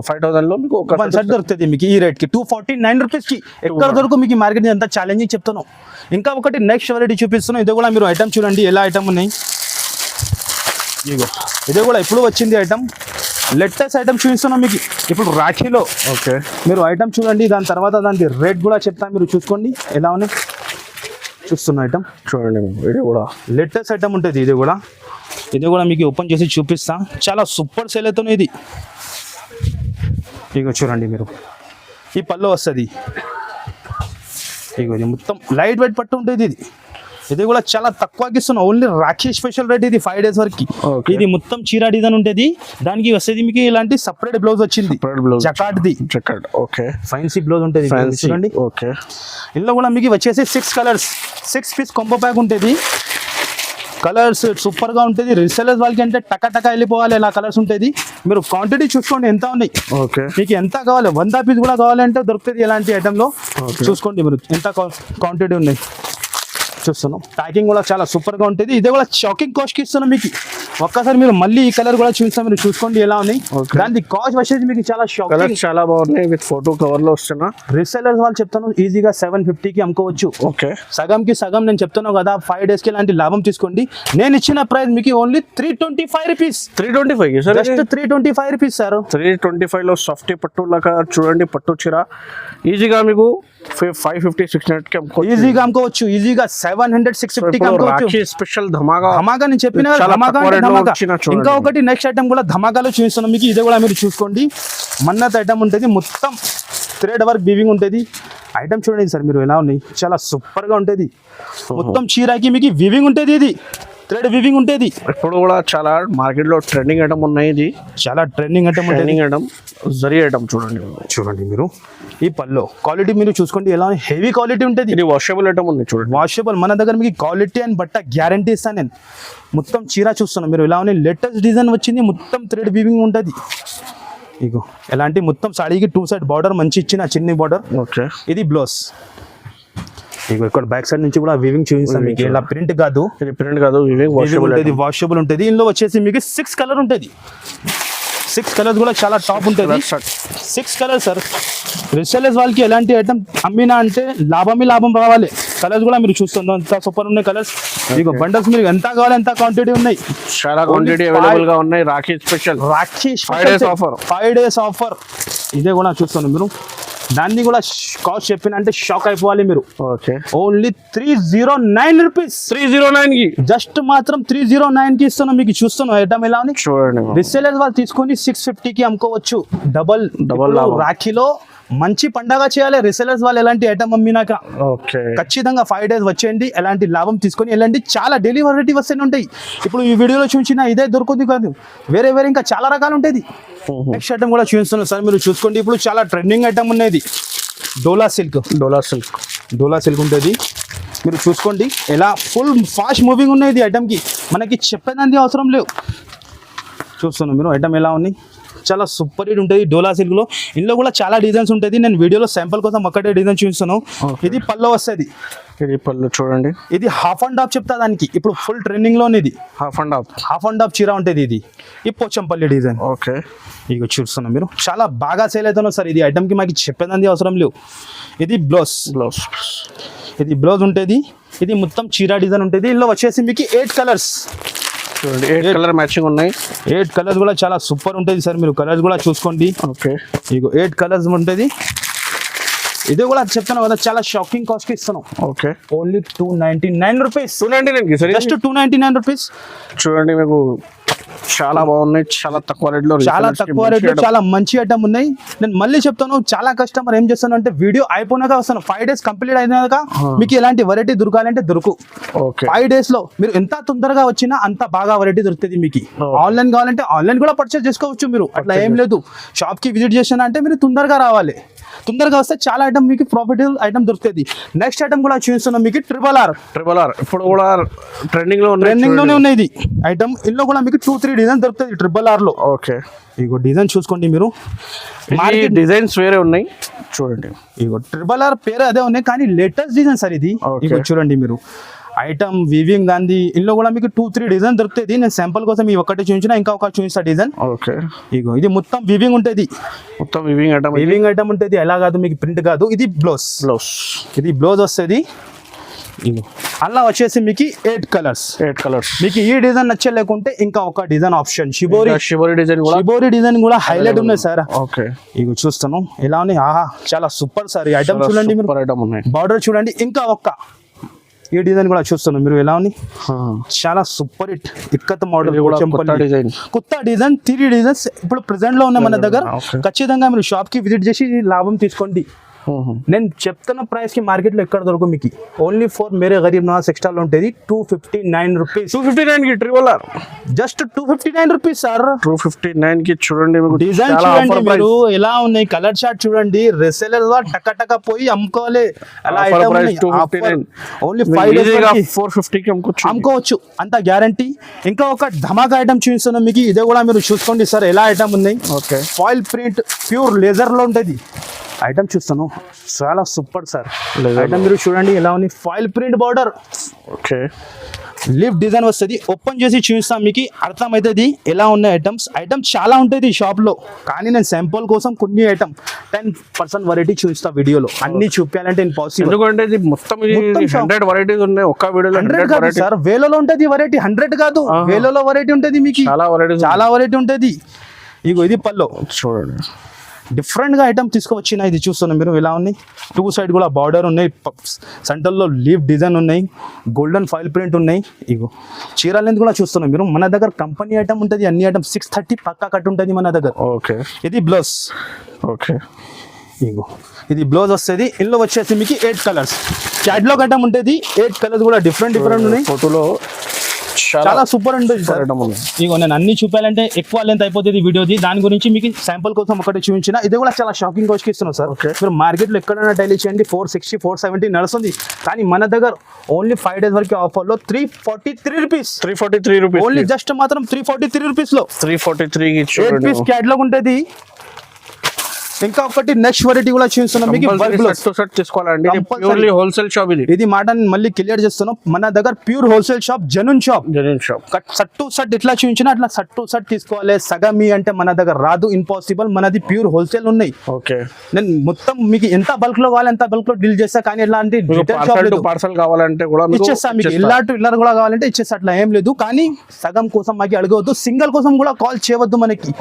5,000 లో మీకు ఒక వన్ సెట్ దొరుకుతుంది మీకు ఈ రేట్ కి 249 రూపీస్ కి. ఎక్కడ దొరకు మీకు మార్కెట్ ఎంత ఛాలెంజింగ్ చెప్తాను. ఇంకా ఒకటి నెక్స్ట్ వెరైటీ చూపిస్తున్నాను. ఇది కూడా మీరు ఐటమ్ చూడండి ఎలా ఐటమ్ ఉన్నాయి. ఇదిగో ఇది కూడా ఇప్పుడు వచ్చింది ఐటమ్, లేటెస్ట్ ఐటమ్ చూపిస్తున్నాం మీకు ఇప్పుడు రాఖీలో. ఓకే, మీరు ఐటమ్ చూడండి, దాని తర్వాత దానికి రేట్ కూడా చెప్తాను, మీరు చూసుకోండి ఎలా ఉన్నాయి. చూస్తున్న ఐటమ్ చూడండి, ఇది కూడా లేటెస్ట్ ఐటమ్ ఉంటుంది. ఇది కూడా మీకు ఓపెన్ చేసి చూపిస్తా. చాలా సూపర్ సేల్ అవుతుంది ఇది. ఇగో చూడండి మీరు, ఈ పళ్ళు వస్తుంది. ఇగో ఇది మొత్తం లైట్ వెయిట్ పట్టు ఉంటుంది. ఇది కూడా చాలా తక్కువకి ఇస్తున్నాం, ఓన్లీ రాఖీ స్పెషల్ రేట్ ఇది 5 days వరకు. Okay. ఇది మొత్తం చీర డిజైన్ ఉంటుంది, దానికి వస్తుంది మీకు ఇలాంటి సపరేట్ బ్లౌజ్ వచ్చింది, జకాట్ది జకాట్. ఓకే, ఫ్యాన్సీ బ్లౌజ్ ఉంటుంది చూడండి. ఓకే, ఇందులో కూడా మీకు వచ్చేసి 6 కలర్స్, 6 పీస్ కొంబో ప్యాక్ ఉంటుంది. కలర్స్ సూపర్ గా ఉంటుంది. రీసెలర్స్ వాళ్ళకి అంటే టక వెళ్ళిపోవాలి ఇలా కలర్స్ ఉంటుంది. మీరు క్వాంటిటీ చూసుకోండి ఎంత ఉన్నాయి, ఓకే, మీకు ఎంత కావాలి. 100 పీస్ కూడా కావాలంటే దొరుకుతుంది ఎలాంటి ఐటెంలో. చూసుకోండి మీరు ఎంత క్వాంటిటీ ఉన్నాయి. చూస్తున్నాం ప్యాకింగ్ కూడా చాలా సూపర్ గా ఉంటుంది. ఇది కూడా షాకింగ్ కాస్ట్ కి ఇస్తున్నాం మీకు. ఒక్కసారి మీరు మళ్ళీ ఈ కలర్ కూడా చూస్తాం, మీరు చూసుకోండి ఎలా ఉన్నాయి. దాని కాస్ట్ వచ్చేసి మీకు చాలా షాకింగ్, చాలా బాగున్నాయి. విత్ ఫోటో కవర్ లో వస్తున్నా. రీసెలర్స్ వాళ్ళు చెప్తాను ఈజీగా 750 కి అమ్ముకోవచ్చు. ఓకే, సగంకి సగం నేను చెప్తాను కదా, 5 days కి ఇలాంటి లాభం తీసుకోండి. నేను ఇచ్చిన ప్రైస్ మీకు only 325 rupees. 325 sir, just 325 rupees sir. 325 లో సాఫ్టీ పట్టు లాగా చూడండి, పట్టు చీర ఈజీగా మీకు 550-600 కి అమ్ముకోవచ్చు. ఈజీగా అమ్ముకోవచ్చు, ఈజీగా 700-650 కి అమ్ముకోవచ్చు. స్పెషల్ ధమాగా నేను చెప్పిన ధమాగా అంటే ధమాగా. ఇంకా ఒకటి నెక్స్ట్ ఐటమ్ కూడా ధమాకాలో చూపిస్తున్నాం మీకు. ఇది కూడా మీరు చూసుకోండి, మన్నత్ ఐటమ్ ఉంటుంది, మొత్తం థ్రెడ్ వర్క్ వీవింగ్ ఉంటుంది. ఐటమ్ చూడండి సార్ మీరు ఎలా ఉన్నాయి, చాలా సూపర్ గా ఉంటుంది. మొత్తం చీరకి మీకు వీవింగ్ ఉంటుంది, ఇది థ్రెడ్ వీవింగ్ ఉంటుంది. ఇప్పుడు కూడా చాలా మార్కెట్ లో ట్రెండింగ్ ఐటమ్ ఉన్నాయి. ఇది చాలా ట్రెండింగ్ ఐటమ్ ఉంటుంది. ఐటమ్ జరీ ఐటమ్ చూడండి మీరు. ఈ పల్లో క్వాలిటీ మీరు చూసుకోండి ఎలా హెవీ క్వాలిటీ ఉంటుంది. ఇది వాషబుల్ ఐటమ్ ఉంది చూడండి, వాషబుల్. మన దగ్గర మీకు క్వాలిటీ అండ్ బట్ట గ్యారంటీ ఇస్తాను నేను. మొత్తం చీర చూస్తున్నాను మీరు ఎలా ఉన్నాయి, లేటెస్ట్ డిజైన్ వచ్చింది, మొత్తం థ్రెడ్ వీవింగ్ ఉంటుంది. ఇగో ఎలాంటి మొత్తం సాడీకి 2 side బార్డర్ మంచి ఇచ్చిన చిన్ని బార్డర్. ఓకే, ఇది బ్లౌజ్. ఇగో ఇక్కడ బ్యాక్ సైడ్ నుంచి కూడా వీవింగ్ చూపిస్తాను మీకు. ఇలా ప్రింట్ కాదు, ఇది ప్రింట్ కాదు, వాషబుల్ ఉంటుంది, వాషబుల్ ఉంటుంది. ఇందులో వచ్చేసి మీకు 6 కలర్ ఉంటుంది. 6 కలర్స్ కూడా చాలా టాప్ ఉంటుంది. 6 కలర్స్ సార్. రీసెలర్స్ వాళ్ళకి ఎలాంటి ఐటమ్ అమ్మినా అంటే లాభం రావాలి. కలర్స్ కూడా మీరు చూస్తుంది అంత సూపర్ ఉన్నాయి కలర్స్. మీకు బండల్స్ మీరు ఎంత కావాలి ఎంత క్వాంటిటీ ఉన్నాయి, చాలా క్వాంటిటీ అవైలబుల్ గా ఉన్నాయి. Rakhi special 5 days offer. ఇదే కూడా చూస్తున్నాను మీరు. దాన్ని కూడా కాస్ట్ చెప్పిన అంటే షాక్ అయిపోవాలి మీరు. Okay, only 309 rupees. 309 కి జస్ట్ మాత్రం 309 కి ఇస్తున్నాం మీకు. చూస్తున్నాం ఐటమ్ ఎలా ఉంది. చూడండి, రీసెలర్స్ వాళ్ళు తీసుకొని 650 కి అమ్ముకోవచ్చు. డబల్ రాఖీలో మంచి పండగ చేయాలి. రీసెలర్స్ వాళ్ళు ఎలాంటి ఐటమ్ అమ్మినాక ఓకే ఖచ్చితంగా 5 days వచ్చేయండి, ఎలాంటి లాభం తీసుకొని ఎలాంటి చాలా డైలీ వెరైటీ వస్తూనే ఉంటాయి. ఇప్పుడు ఈ వీడియోలో చూసిన ఇదే దొరుకుతుంది కాదు, వేరే ఇంకా చాలా రకాలు ఉంటుంది. నెక్స్ట్ ఐటమ్ కూడా చూపిస్తున్నాను సార్ మీరు చూసుకోండి. ఇప్పుడు చాలా ట్రెండింగ్ ఐటమ్ ఉన్నది, డోలా సిల్క్ ఉంటుంది. మీరు చూసుకోండి ఎలా ఫుల్ ఫాస్ట్ మూవింగ్ ఉన్నది ఐటమ్కి, మనకి చెప్పేదానికి అవసరం లేవు. చూస్తున్నాం మీరు ఐటమ్ ఎలా ఉంది, చాలా సూపర్ హిట్ ఉంటుంది డోలా సిల్క్ లో. ఇందులో కూడా చాలా డిజైన్స్ ఉంటుంది. నేను వీడియోలో శాంపుల్ కోసం ఒక్కటే డిజైన్ చూపిస్తాను. ఇది పల్లో వస్తుంది. ఇది పళ్ళు చూడండి, ఇది హాఫ్ అండ్ హాఫ్ చెప్తా దానికి. ఇప్పుడు ఫుల్ ట్రెండింగ్ లో ఇది హాఫ్ అండ్ హాఫ్ చీర ఉంటుంది. ఇది ఈ పోచంపల్లి డిజైన్. ఓకే, ఇక చూస్తున్నాం మీరు, చాలా బాగా సేల్ అవుతున్నాం సార్. ఇది ఐటమ్ కి మాకు చెప్పేదానికి అవసరం లేవు. ఇది బ్లౌజ్ ఇది బ్లౌజ్ ఉంటుంది. ఇది మొత్తం చీర డిజైన్ ఉంటుంది. ఇందులో వచ్చేసి మీకు 8 కలర్స్ చూడండి, 8 కలర్ మ్యాచింగ్ ఉన్నాయి. 8 కలర్స్ కూడా చాలా సూపర్ ఉంటుంది సార్. మీరు కలర్స్ కూడా చూసుకోండి. ఓకే, ఇగో 8 కలర్స్ ఉంటుంది. ఇది కూడా చెప్తాను కదా, చాలా షాకింగ్ కాస్ట్ కి ఇస్తున్నాం. Okay, only 299 rupees. 299 just 299 rupees. చూడండి, మీకు చాలా బాగున్నాయి, చాలా తక్కువ రేట్లో, చాలా తక్కువ రేట్లో చాలా మంచి ఐటమ్ ఉన్నాయి. నేను మళ్ళీ చెప్తాను, చాలా కస్టమర్ ఏం చేస్తాను అంటే వీడియో అయిపోయినాక వస్తాను, 5 days కంప్లీట్ అయినాక మీకు ఎలాంటి వెరైటీ దొరకాలంటే దొరుకు. ఓకే 5 days లో మీరు ఎంత తొందరగా వచ్చినా అంత బాగా వెరైటీ దొరుకుతుంది మీకు. ఆన్లైన్ కావాలంటే ఆన్లైన్ కూడా పర్చేస్ చేసుకోవచ్చు మీరు, అట్లా ఏం లేదు. షాప్ కి విజిట్ చేసినా అంటే మీరు తొందరగా రావాలి, తొందరగా వస్తే చాలా ఐటమ్ మీకు ప్రాఫిటబుల్ ఐటమ్ దొరుకుతుంది. నెక్స్ట్ ఐటమ్ కూడా చూస్తున్నాం మీకు ట్రిపుల్ ఆర్ ఇప్పుడు కూడా ట్రెండింగ్ లోనే ఉన్నాయి ఇది ఐటమ్. ఇందులో కూడా మీకు 2-3 డిజైన్ దొరుకుతుంది ట్రిపుల్ ఆర్ లో. ఓకే ఇగో డిజైన్ చూసుకోండి మీరు, మార్కెట్ డిజైన్స్ వేరే ఉన్నాయి చూడండి. ఇగో ట్రిపుల్ ఆర్ పేరు అదే ఉన్నాయి కానీ లేటెస్ట్ డిజైన్ సార్ ఇది. Okay. ఇగో చూడండి మీరు ఐటమ్ వీవింగ్ దాని ఇందులో కూడా మీకు 2-3 డిజైన్ దొరుకుతుంది. నేను శాంపుల్ కోసం ఈ ఒకటి చూపించిన, ఇంకా ఒక చూపిస్తా డిజైన్. ఓకే ఇగో ఇది మొత్తం వీవింగ్ ఉంటుంది, మొత్తం వివింగ్ ఐటమ్, వీవింగ్ ఐటమ్ ఉంటుంది. ఎలా కాదు మీకు ప్రింట్ కాదు, ఇది బ్లౌజ్. ఇది బ్లౌజ్ వస్తుంది. అలా వచ్చేసి మీకు 8 కలర్స్. మీకు ఈ డిజైన్ నచ్చలేకుంటే ఇంకా ఒక డిజైన్ ఆప్షన్ షిబోరి డిజైన్ కూడా హైలైట్ ఉన్నాయి సార్. ఓకే ఇగో చూస్తాను ఎలా ఉన్నాయి. ఆహా చాలా సూపర్ సార్. ఈ ఐటమ్ చూడండి మీరు, బార్డర్ చూడండి. ఇంకా ఒక్క ఈ డిజైన్ కూడా చూస్తున్నాం మీరు ఎలా ఉంది, చాలా సూపర్ హిట్ ఇక్కత్ మోడల్, కొత్త డిజైన్ 3 డిజైన్స్ ఇప్పుడు ప్రెసెంట్ లో ఉన్నాయి మన దగ్గర. ఖచ్చితంగా మీరు షాప్ కి విజిట్ చేసి లాభం తీసుకోండి. నేను చెప్తున్న ప్రైస్ కి మార్కెట్ లో ఎక్కడ దొరకదు మీకు. Only for Mere Garib Nawaz textile లో ఉంటుంది 259 రూపీస్. 259 కి triple R just 259 rupees sir. 259 కి చూడండి డిజైన్ చూడండి మీరు ఎలా ఉన్నాయి, కలర్ చార్ట్ చూడండి. రిసెలర్ టక టక పోయి అమ్ముకోవాలి. అలా ఓన్లీ 5 days 450 కి అమ్ముకోవచ్చు, అంత గ్యారంటీ. ఇంకా ఒక ధమాకా ఐటమ్ చూపిస్తున్నాం మీకు, ఇదే కూడా మీరు చూసుకోండి సార్ ఎలా ఐటమ్ ఉన్నాయి. Okay foil print pure laser లో ఉంటుంది ఐటమ్ చూస్తాను, చాలా సూపర్ సార్ ఐటమ్. మీరు చూడండి ఎలా ఉంది, foil print border. Okay leaf design వస్తుంది. ఓపెన్ చేసి చూపిస్తాం మీకు అర్థమవుతుంది ఎలా ఉన్నాయి ఐటమ్స్. ఐటమ్ చాలా ఉంటుంది షాప్ లో, కానీ నేను శాంపుల్ కోసం కొన్ని ఐటమ్ 10% వెరైటీ చూపిస్తా వీడియోలో. అన్ని చూపించాలంటే ఇంపాసిబుల్, ఎందుకంటే ఇది మొత్తం 100 వెరైటీస్ ఉన్నాయి ఒక్క వీడియోలో. 100 కాదు సార్, వేలలో ఉంటుంది వెరైటీ. 100 కాదు, వేలలో వెరైటీ ఉంటుంది మీకు, చాలా వెరైటీ ఉంటుంది. ఇగో ఇది పల్లో చూడండి, డిఫరెంట్ గా ఐటమ్ తీసుకువచ్చిన. ఇది చూస్తున్నాం మీరు ఎలా ఉన్నాయి. 2 సైడ్ కూడా బార్డర్ ఉన్నాయి, సెంటర్ లో లీఫ్ డిజైన్ ఉన్నాయి, గోల్డెన్ ఫాయిల్ ప్రింట్ ఉన్నాయి. ఇగో చీర లెంత్ కూడా చూస్తున్నాం మీరు. మన దగ్గర కంపెనీ ఐటమ్ ఉంటుంది, అన్ని ఐటమ్ 630 పక్కా కట్ ఉంటుంది మన దగ్గర. ఓకే ఇది బ్లౌజ్. ఓకే ఇగో ఇది బ్లౌజ్ వస్తుంది. ఇందులో వచ్చేసి మీకు 8 కలర్స్. క్యాట్లాగ్ ఐటమ్ ఉంటుంది, 8 కలర్స్ కూడా డిఫరెంట్ ఉన్నాయి. ఫోటోలో చాలా సూపర్ ఉంటుంది సార్. ఇగో నేను అన్ని చూపాలంటే ఎక్కువ లెంత్ అయిపోతుంది వీడియోది, దాని గురించి మీకు శాంపుల్ కోసం ఒకటి చూపించిన. ఇది కూడా చాలా షాకింగ్ కాస్ట్ ఇస్తున్నాం సార్. మీరు మార్కెట్ లో ఎక్కడైనా డైలీ చేయండి 460 470 నడుస్తుంది, కానీ మన దగ్గర ఓన్లీ 5 days వరకు ఆఫర్ లో 343 రూపీస్. ఓన్లీ జస్ట్ మాత్రం 343 రూపీస్ లో 343 8 పీస్ క్యాట్లాగ్ ఉంటుంది. ఇంకా ఒకటి నెక్స్ట్ వెరైటీ కూడా చూస్తున్నాం మీకు, తీసుకోవాలండి. ప్యూర్లీ హోల్సేల్ షాప్ ఇది మాట మళ్ళీ క్లియర్ చేస్తున్నాం. మన దగ్గర pure wholesale shop, genuine shop. సట్ టు సట్ ఎట్లా చూపించినా అట్లా సట్ టు సట్ తీసుకోవాలి. సగమి అంటే మన దగ్గర రాదు, ఇంపాసిబుల్. మనది ప్యూర్ హోల్సేల్ ఉన్నాయి. ఓకే నేను మొత్తం మీకు ఎంత బల్క్ లో కావాలి ఎంత బల్క్ లో డీల్ చేస్తా, కానీ ఎలాంటి పార్సల్ కావాలంటే కూడా ఇచ్చేస్తా మీకు. ఇల్లర్ కూడా కావాలంటే ఇచ్చేస్తా, అట్లా ఏం లేదు. కానీ సగం కోసం మాకు అడగవద్దు, సింగిల్ కోసం కూడా కాల్ చేయవద్దు. మనకి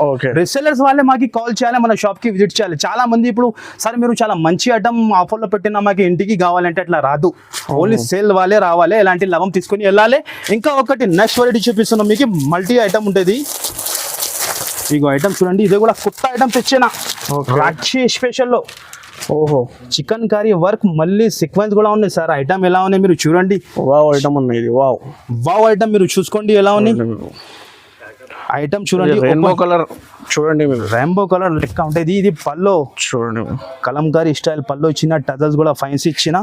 రీసెల్లర్స్ వాళ్ళే మాకు కాల్ చేయాలి, మన షాప్ కి విజిట్ చేయాలి. చాలా మంది ఇప్పుడు సార్ మీరు చాలా మంచి ఐటమ్ ఆఫర్ లో పెట్టినా మాకు ఇంటికి కావాలంటే అట్లా రాదు. ఓన్లీ సేల్ వాళ్ళే రావాలి, ఎలాంటి లాభం తీసుకొని వెళ్ళాలి. ఇంకా ఒకటి నెక్స్ట్ వెరైటీ చూపిస్తున్నాం మీకు, మల్టీ ఐటమ్ ఉంటుంది. ఇగో ఐటమ్ చూడండి, ఇది కూడా కొత్త ఐటమ్ తెచ్చిన రాక్షి స్పెషల్ లో. ఓహో చికెన్ కర్రీ వర్క్, మళ్ళీ సీక్వెన్స్ కూడా ఉన్నాయి సార్. ఐటమ్ ఎలా ఉన్నాయి మీరు చూడండి. వావ్ ఐటమ్ ఉన్నాయి. వావ్ ఐటమ్ మీరు చూసుకోండి ఎలా ఉన్నాయి ఐటమ్ చూడండి. రెయిన్బో కలర్ చూడండి, రెయిన్బో కలర్ లెక్క ఉంటుంది. ఇది పల్లో చూడండి, కలంకారీ స్టైల్ పల్లో ఇచ్చిన, టజల్స్ కూడా ఫైన్స్ ఇచ్చిన.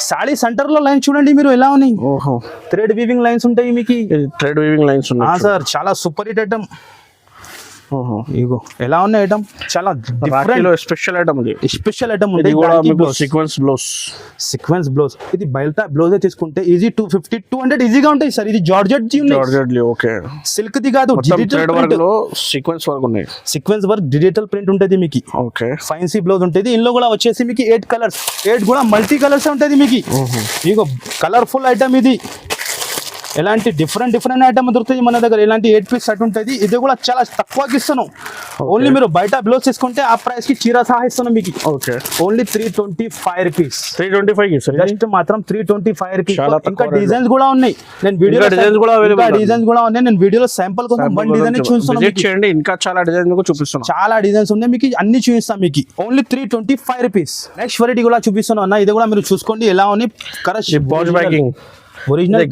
సాడీ సెంటర్ లో లైన్ చూడండి మీరు ఎలా ఉన్నాయి. ఓహో థ్రెడ్ వీవింగ్ లైన్స్ ఉంటాయి మీకు. థ్రెడ్ వీవింగ్ లైన్స్ ఉన్నాయి సార్, చాలా సూపర్ హిట్ ఐటమ్. ఇగో ఎలా ఉన్నాయి ఐటమ్, చాలా different special item. Special item ఉంది. Sequence blouse. ఇది బయట బ్లౌజ్ తీసుకుంటే ఈజీ 250 200 ఈజీగా ఉంటాయి సార్. ఇది జార్జెట్ సిల్క్ ది కాదు, సీక్వెన్స్ వర్క్ ఉన్నాయి. సీక్వెన్స్ వర్క్ డిజిటల్ ప్రింట్ ఉంటుంది మీకు. ఓకే ఫైన్సీ బ్లౌజ్ ఉంటుంది. ఇందులో కూడా వచ్చేసి మీకు 8 కలర్స్, 8 కూడా మల్టీ కలర్స్ ఉంటుంది మీకు. ఇగో కలర్ఫుల్ ఐటమ్ ఇది. ఎలాంటి డిఫరెంట్ ఐటమ్ దొరుకుతుంది మన దగ్గర. ఇలాంటి 8 పీస్ సెట్ ఉంటుంది. ఇది కూడా చాలా తక్కువకి ఇస్తున్నాం. ఓన్లీ మీరు బయట బ్లౌజ్ తీసుకుంటే ఆ ప్రైస్ కి చీర సహా ఇస్తున్నాం మీకు. Okay, only 325 rupees. 325 జస్ట్ మాత్రం 325 రూపీస్. చాలా ఇంకా డిజైన్స్ కూడా ఉన్నాయి. నేను వీడియో డిజైన్స్ కూడా ఉన్నాయి. నేను వీడియోలో శాంపుల్ కోసం వన్ డిజైన్ చూపిస్తున్నాను. చేయండి, ఇంకా చాలా డిజైన్స్ చూపిస్తున్నాను. చాలా డిజైన్స్ ఉన్నాయి మీకు, అన్ని చూపిస్తాం మీకు. Only 325 rupees. నెక్స్ట్ వెరైటీ కూడా చూపిస్తున్నాను అన్న. ఇది కూడా మీరు చూసుకోండి ఎలా ఉంది. Correct box packing original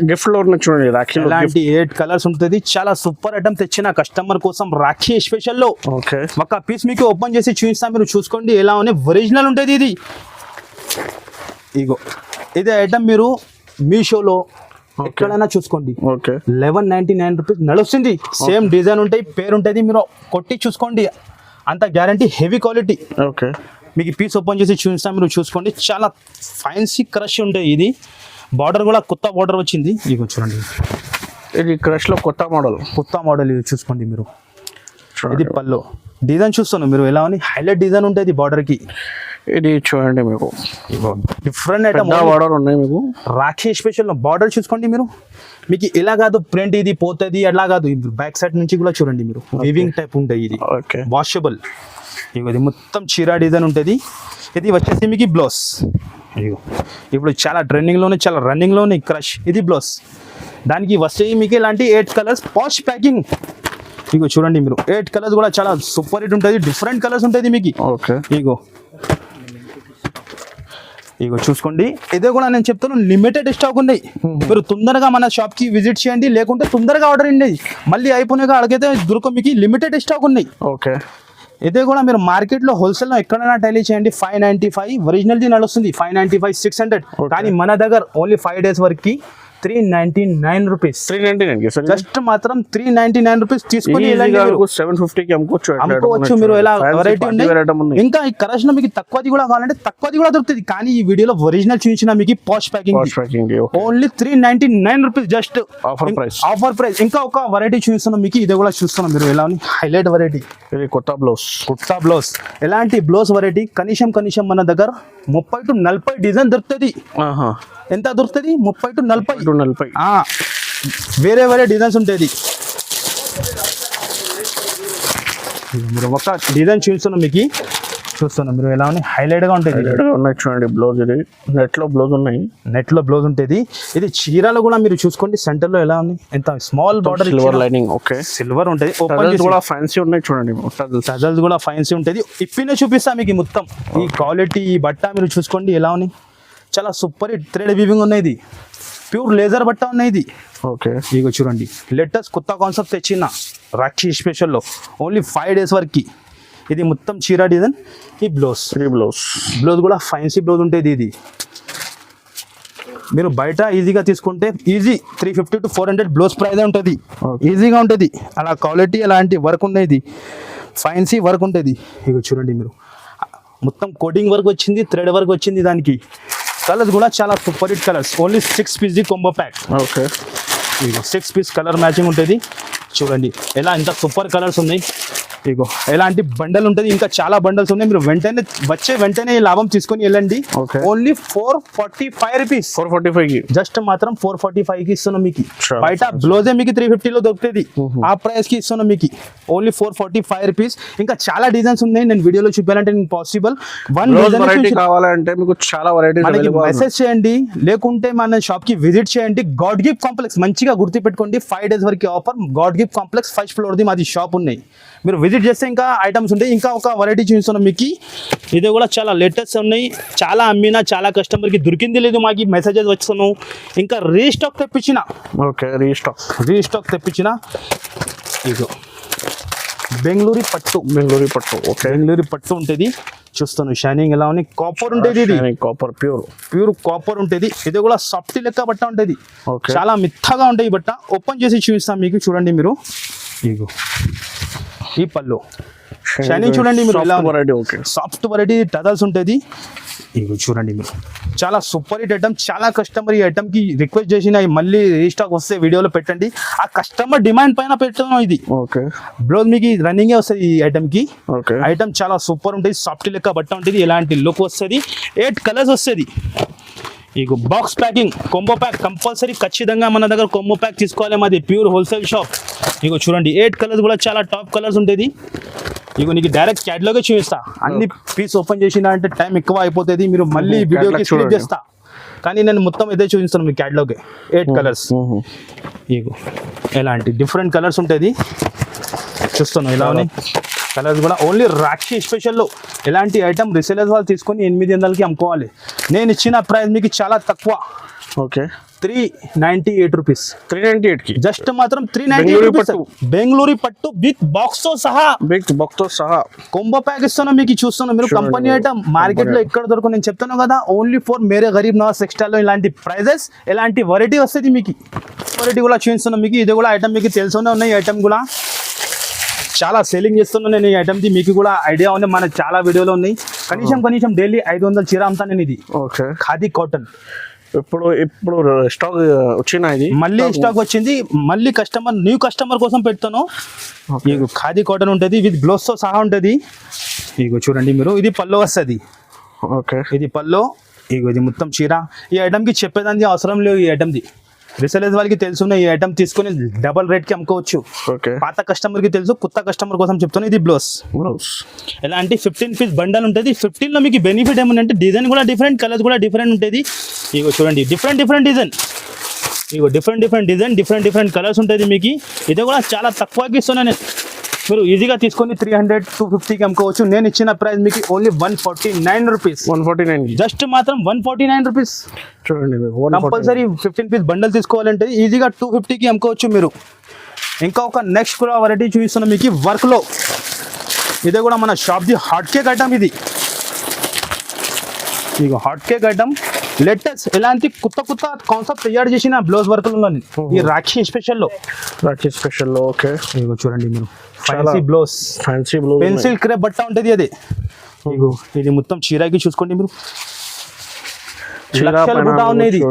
gift లో చూడండి. రాఖీ ఇలాంటి 8 కలర్స్ ఉంటుంది. చాలా సూపర్ ఐటమ్ తెచ్చిన కస్టమర్ కోసం రాఖీ స్పెషల్ లో. ఓకే, ఒక పీస్ మీకు ఓపెన్ చేసి చూపిస్తాం, మీరు చూసుకోండి ఎలా ఉంది. ఒరిజినల్ ఉంటుంది ఇది. ఇగో ఇది ఐటమ్ మీరు మీషోలో ఎక్కడైనా చూసుకోండి. ఓకే, 1199 రూపీస్ నడుస్తుంది. సేమ్ డిజైన్ ఉంటాయి, పేరు ఉంటుంది. మీరు కొట్టి చూసుకోండి, అంత గ్యారంటీ. Heavy quality. ఓకే, మీకు పీస్ ఓపెన్ చేసి చూపిస్తాం, మీరు చూసుకోండి. చాలా ఫ్యాన్సీ క్రష్ ఉంటాయి. ఇది బార్డర్ కూడా కొత్త బార్డర్ వచ్చింది. ఇగో చూడండి, ఇది క్రష్ లో కొత్త మోడల్ ఇది చూసుకోండి మీరు. ఇది పళ్ళు డిజైన్ చూస్తాను మీరు ఎలా ఉంది. హైలైట్ డిజైన్ ఉంటుంది బార్డర్ కి. ఇది చూడండి మీకు డిఫరెంట్ ఐటమ్ బార్డర్ ఉన్నాయి మీకు. రాఖీ స్పెషల్ బార్డర్ చూసుకోండి మీరు. మీకు ఇలా కాదు ప్రింట్ ఇది పోతుంది అట్లా కాదు. బ్యాక్ సైడ్ నుంచి కూడా చూడండి మీరు. వీవింగ్ టైప్ ఉంటుంది ఇది. Okay, washable. ఇగో ఇది మొత్తం చీరా డిజైన్ ఉంటుంది. ఇది వచ్చేసి మీకు బ్లౌజ్. ఇగో ఇప్పుడు చాలా ట్రెండింగ్లోనే, చాలా రన్నింగ్లోనే క్రష్. ఇది బ్లౌజ్. దానికి వస్తాయి మీకు ఇలాంటి 8 కలర్స్ పాష్ ప్యాకింగ్. ఇగో చూడండి మీరు, 8 కలర్స్ కూడా చాలా సూపర్ హిట్ ఉంటుంది. డిఫరెంట్ కలర్స్ ఉంటుంది మీకు. ఓకే, ఇగో చూసుకోండి. ఇదే కూడా నేను చెప్తాను, లిమిటెడ్ స్టాక్ ఉన్నాయి. మీరు తొందరగా మన షాప్ కి విజిట్ చేయండి, లేకుంటే తొందరగా ఆర్డర్ ఇండి. మళ్ళీ అయిపోయినాక అడిగితే దొరక. మీకు లిమిటెడ్ స్టాక్ ఉన్నాయి. ఓకే, ఇదే కూడా మీరు మార్కెట్లో హోల్సేల్లో ఎక్కడైనా టైలీ చేయండి. 595 ఒరిజినల్ నడుస్తుంది. 595 600. కానీ మన దగ్గర ఓన్లీ 5 days వరకు 399 రూపీస్. 399 జస్ట్ మాత్రం 399 రూపీస్ తీసుకుని 750 అమ్ముకోవచ్చు. మీరు ఎలా వెరైటీ ఉన్నాయి. ఇంకా ఈ కలెక్షన్ మీకు తక్కువది కూడా కావాలంటే తక్కువది కూడా దొరుకుతుంది. కానీ ఈ వీడియోలో ఒరిజినల్ చూపించిన మీకు posh packing only 399 rupees. Just offer price. ఇంకా ఒక వెరైటీ చూపిస్తున్నాం మీకు. ఇది కూడా చూస్తున్నాం మీరు ఎలా ఉంది. Highlight variety. కొత్త బ్లౌజ్. ఎలాంటి బ్లౌజ్ వెరైటీ కనీసం మన దగ్గర 30 to 40 డిజైన్ దొరుకుతుంది. ఎంత దొరుకుతుంది? 30 to 40. వేరే డిజైన్స్ ఉంటుంది. మీరు ఒక డిజైన్ చూస్తున్నాం మీకు. మీరు ఎలా ఉన్నాయి. హైలైట్ గా ఉంటుంది. చూడండి బ్లౌజ్. ఇది నెట్ లో బ్లౌజ్ ఉంటుంది. ఇది చీరలో కూడా మీరు చూసుకోండి. సెంటర్ లో ఎలా ఉంది. ఎంత small border, silver lining. Okay, silver ఉంటుంది. కూడా ఫ్యాన్సీ ఉన్నాయి చూడండి. టజల్స్ కూడా ఫ్యాన్సీ ఉంటుంది. ఇప్పినే చూపిస్తా మీకు మొత్తం. ఈ క్వాలిటీ ఈ బట్ట మీరు చూసుకోండి ఎలా ఉంది. చాలా సూపర్ హిట్ థ్రెడ్ వీవింగ్ ఉన్నాయి. ఇది ప్యూర్ లేజర్ బట్ట ఉన్నాయి. ఇది ఓకే, ఇగో చూడండి. లేటెస్ట్ కొత్త కాన్సెప్ట్ తెచ్చిన రాఖీ స్పెషల్లో ఓన్లీ 5 days వరకు. ఇది మొత్తం చీరా డిజైన్. ఈ బ్లౌజ్ కూడా ఫ్యాన్సీ బ్లౌజ్ ఉంటుంది. ఇది మీరు బయట ఈజీగా తీసుకుంటే 350 to 400 బ్లౌజ్ ప్రైస్ ఉంటుంది. ఈజీగా ఉంటుంది. అలా క్వాలిటీ అలాంటి వర్క్ ఉండేది. ఫ్యాన్సీ వర్క్ ఉంటుంది. ఇగో చూడండి మీరు, మొత్తం కోడింగ్ వర్క్ వచ్చింది, థ్రెడ్ వర్క్ వచ్చింది. దానికి కలర్స్ కూడా చాలా super hit colours. Only 6 piece combo pack. Okay, 6 piece colour matching ఉంటుంది. చూడండి ఎలా ఇంత సూపర్ కలర్స్ ఉన్నాయి. ఇగో ఎలాంటి బండల్ ఉంటుంది. ఇంకా చాలా బండల్స్ ఉన్నాయి. మీరు వెంటనే ఈ లాభం తీసుకొని వెళ్ళండి. Only 445 rupees. 445 జస్ట్ మాత్రం 445 కి ఇస్తున్నాం మీకు. బయట బ్లౌజే మీకు 350 లో దొరుకుతుంది. ఆ ప్రైస్ కి ఇస్తున్నాం మీకు. Only 445 rupees. ఇంకా చాలా డిజైన్స్ ఉన్నాయి. నేను వీడియోలో చూపాలంటే పాసిబుల్. కావాలంటే మీకు చాలా వెరైటీస్ మెసేజ్ చేయండి, లేకుంటే మన షాప్ కి విజిట్ చేయండి. గాడ్ గిఫ్ట్ కాంప్లెక్స్ మంచిగా గుర్తుపెట్టుకోండి. 5 days వరకు offer. God gift complex 1st floor the మాది షాప్ ఉన్నాయి. మీరు విజిట్ చేస్తే ఇంకా ఐటమ్స్ ఉంటాయి. ఇంకా ఒక వెరైటీ చూస్తున్నాం మీకు. ఇది కూడా చాలా లేటెస్ట్ ఉన్నాయి. చాలా అమ్మినా చాలా కస్టమర్కి దొరికింది లేదు. మాకు మెసేజెస్ వచ్చాను. ఇంకా రీస్టాక్ తెప్పించిన. ఓకే, రీస్టాక్ తెప్పించిన. ఇదో బెంగళూరు పట్టు. ఓకే, బెంగళూరు పట్టు ఉంటుంది. చూస్తాను షైనింగ్ ఎలా ఉంది. కాపర్ ఉంటుంది. ఇది కాపర్ ప్యూర్ కాపర్ ఉంటుంది. ఇది కూడా సాఫ్ట్ లెక్క బట్ట ఉంటుంది. చాలా మిత్తగా ఉంటాయి బట్ట. ఓపెన్ చేసి చూపిస్తాం మీకు. చూడండి మీరు. ఇగో ఈ పళ్ళు షైనింగ్ చూడండి మీరు. సాఫ్ట్ వెరైటీ టజల్స్ ఉంటుంది. ఇగో చూడండి మీరు. చాలా సూపర్ హిట్ ఐటమ్. చాలా కస్టమర్ ఈ ఐటమ్ కి రిక్వెస్ట్ చేసిన మళ్ళీ రీస్టాక్ వస్తే వీడియోలో పెట్టండి. ఆ కస్టమర్ డిమాండ్ పైన పెట్టడం. ఇది బ్లౌజ్ మీకు రన్నింగే వస్తుంది ఈ ఐటమ్ కి. ఐటమ్ చాలా సూపర్ ఉంటుంది. సాఫ్ట్ లెక్క బట్ట ఉంటుంది. ఎలాంటి లుక్ వస్తుంది. 8 కలర్స్ వస్తుంది. ఇగో box packing combo pack compulsory ఖచ్చితంగా మన దగ్గర కొంబో ప్యాక్ తీసుకోవాలి. మాది ప్యూర్ హోల్సేల్ షాప్. ఇగో చూడండి 8 కలర్స్ కూడా చాలా టాప్ కలర్స్ ఉంటుంది. ఇగో నీకు డైరెక్ట్ క్యాటలాగే చూపిస్తా. అన్ని పీస్ ఓపెన్ చేసిన అంటే టైం ఎక్కువ అయిపోతుంది, మీరు మళ్ళీ వీడియోకి స్కిప్ చేస్తా. కానీ నేను మొత్తం ఇదే చూపిస్తాను మీకు క్యాటలాగ్ 8 కలర్స్. ఇగో ఎలాంటి డిఫరెంట్ కలర్స్ ఉంటుంది చూస్తాను. ఇలా ఉన్నాయి కలర్స్ కూడా ఓన్లీ రాక్షి స్పెషల్లో. ఎలాంటి ఐటమ్ రిసేలర్స్ వాళ్ళు తీసుకొని 800కి అమ్ముకోవాలి. నేను ఇచ్చిన ప్రైస్ మీకు చాలా తక్కువ. Okay 398 rupees. 398కి జస్ట్ మాత్రం 398 రూపీస్. బెంగళూరు పట్టు విత్ బాక్స్ తో సహా, బిగ్ బాక్స్ తో సహా కొంబో ప్యాక్ ఇస్తాను మీకు. చూస్తాను మీరు కంపెనీ ఐటమ్ మార్కెట్ లో ఎక్కడ దొరకదు. నేను చెప్తాను కదా only for Mere Garib Nawaz textile లో ఇలాంటి ప్రైజెస్, ఎలాంటి వెరైటీ వస్తుంది మీకు. వెరైటీ కూడా చూపిస్తున్నాను మీకు. ఇది కూడా ఐటమ్ మీకు తెలుసునే ఉన్నాయి. ఐటమ్ కూడా చాలా సేలింగ్ చేస్తున్నాను నేను ఈ ఐటమ్ది. మీకు కూడా ఐడియా ఉంది, మన చాలా వీడియోలో ఉన్నాయి. కనీసం డైలీ 500 చీర అమ్ముతాను నేను. ఇది ఓకే ఖాదీ కాటన్. ఇప్పుడు స్టాక్ వచ్చిన ఇది మళ్ళీ స్టాక్ వచ్చింది. మళ్ళీ న్యూ కస్టమర్ కోసం పెడతాను. మీకు ఖాదీ కాటన్ ఉంటుంది విత్ బ్లౌజ్ తో సహా ఉంటుంది. ఇగో చూడండి మీరు, ఇది పల్లో వస్తుంది. ఓకే ఇది పల్లో. ఇగో ఇది మొత్తం చీర. ఈ ఐటమ్కి చెప్పేదానికి అవసరం లేదు. ఈ ఐటమ్ది రిసేలర్స్ వాళ్ళకి తెలుసున్న ఈ ఐటమ్ తీసుకొని డబల్ రేట్కి అమ్ముకోవచ్చు. ఓకే పాత కస్టమర్కి తెలుసు, కొత్త కస్టమర్ కోసం చెప్తాను. ఇది బ్లౌజ్. ఎలాంటి 15 పీస్ బండల్ ఉంటుంది. 15లో మీకు బెనిఫిట్ ఏమంటే డిజైన్ కూడా డిఫరెంట్, కలర్స్ కూడా డిఫరెంట్ ఉంటుంది. ఇగో చూడండి డిఫరెంట్ డిజైన్. ఇగో డిఫరెంట్ డిజైన్, డిఫరెంట్ కలర్స్ ఉంటుంది మీకు. ఇది కూడా చాలా తక్కువకి ఇస్తున్నాను నేను. మీరు ఈజీగా తీసుకొని 300 250కి అమ్ముకోవచ్చు. నేను ఇచ్చిన ప్రైస్ మీకు ఓన్లీ 149 రూపీస్. 149 జస్ట్ మాత్రం 149 రూపీస్. చూడండి కంపల్సరీ 15 పీస్ బండల్ తీసుకోవాలంటే ఈజీగా 250కి అమ్ముకోవచ్చు మీరు. ఇంకా ఒక నెక్స్ట్ కూడా వెరైటీ చూపిస్తున్నాం మీకు వర్క్లో. ఇదే కూడా మన షాప్ది హాట్ కేక్ ఐటమ్. ఇది ఇగో హాట్ కేక్ ఐటమ్ లేటెస్ట్. ఎలాంటి కొత్త కాన్సెప్ట్ తయారు చేసిన బ్లౌజ్ వర్క్లో ఈ రాఖీ స్పెషల్లో. ఓకే ఇగో చూడండి మీరు, ఫ్యాన్సీ బ్లౌజ్, పెన్సిల్ క్రేప్ బట్ట ఉంటుంది. అది ఇగో ఇది మొత్తం చీరకి చూసుకోండి మీరు. లక్షల బూటా ఉన్నాయి.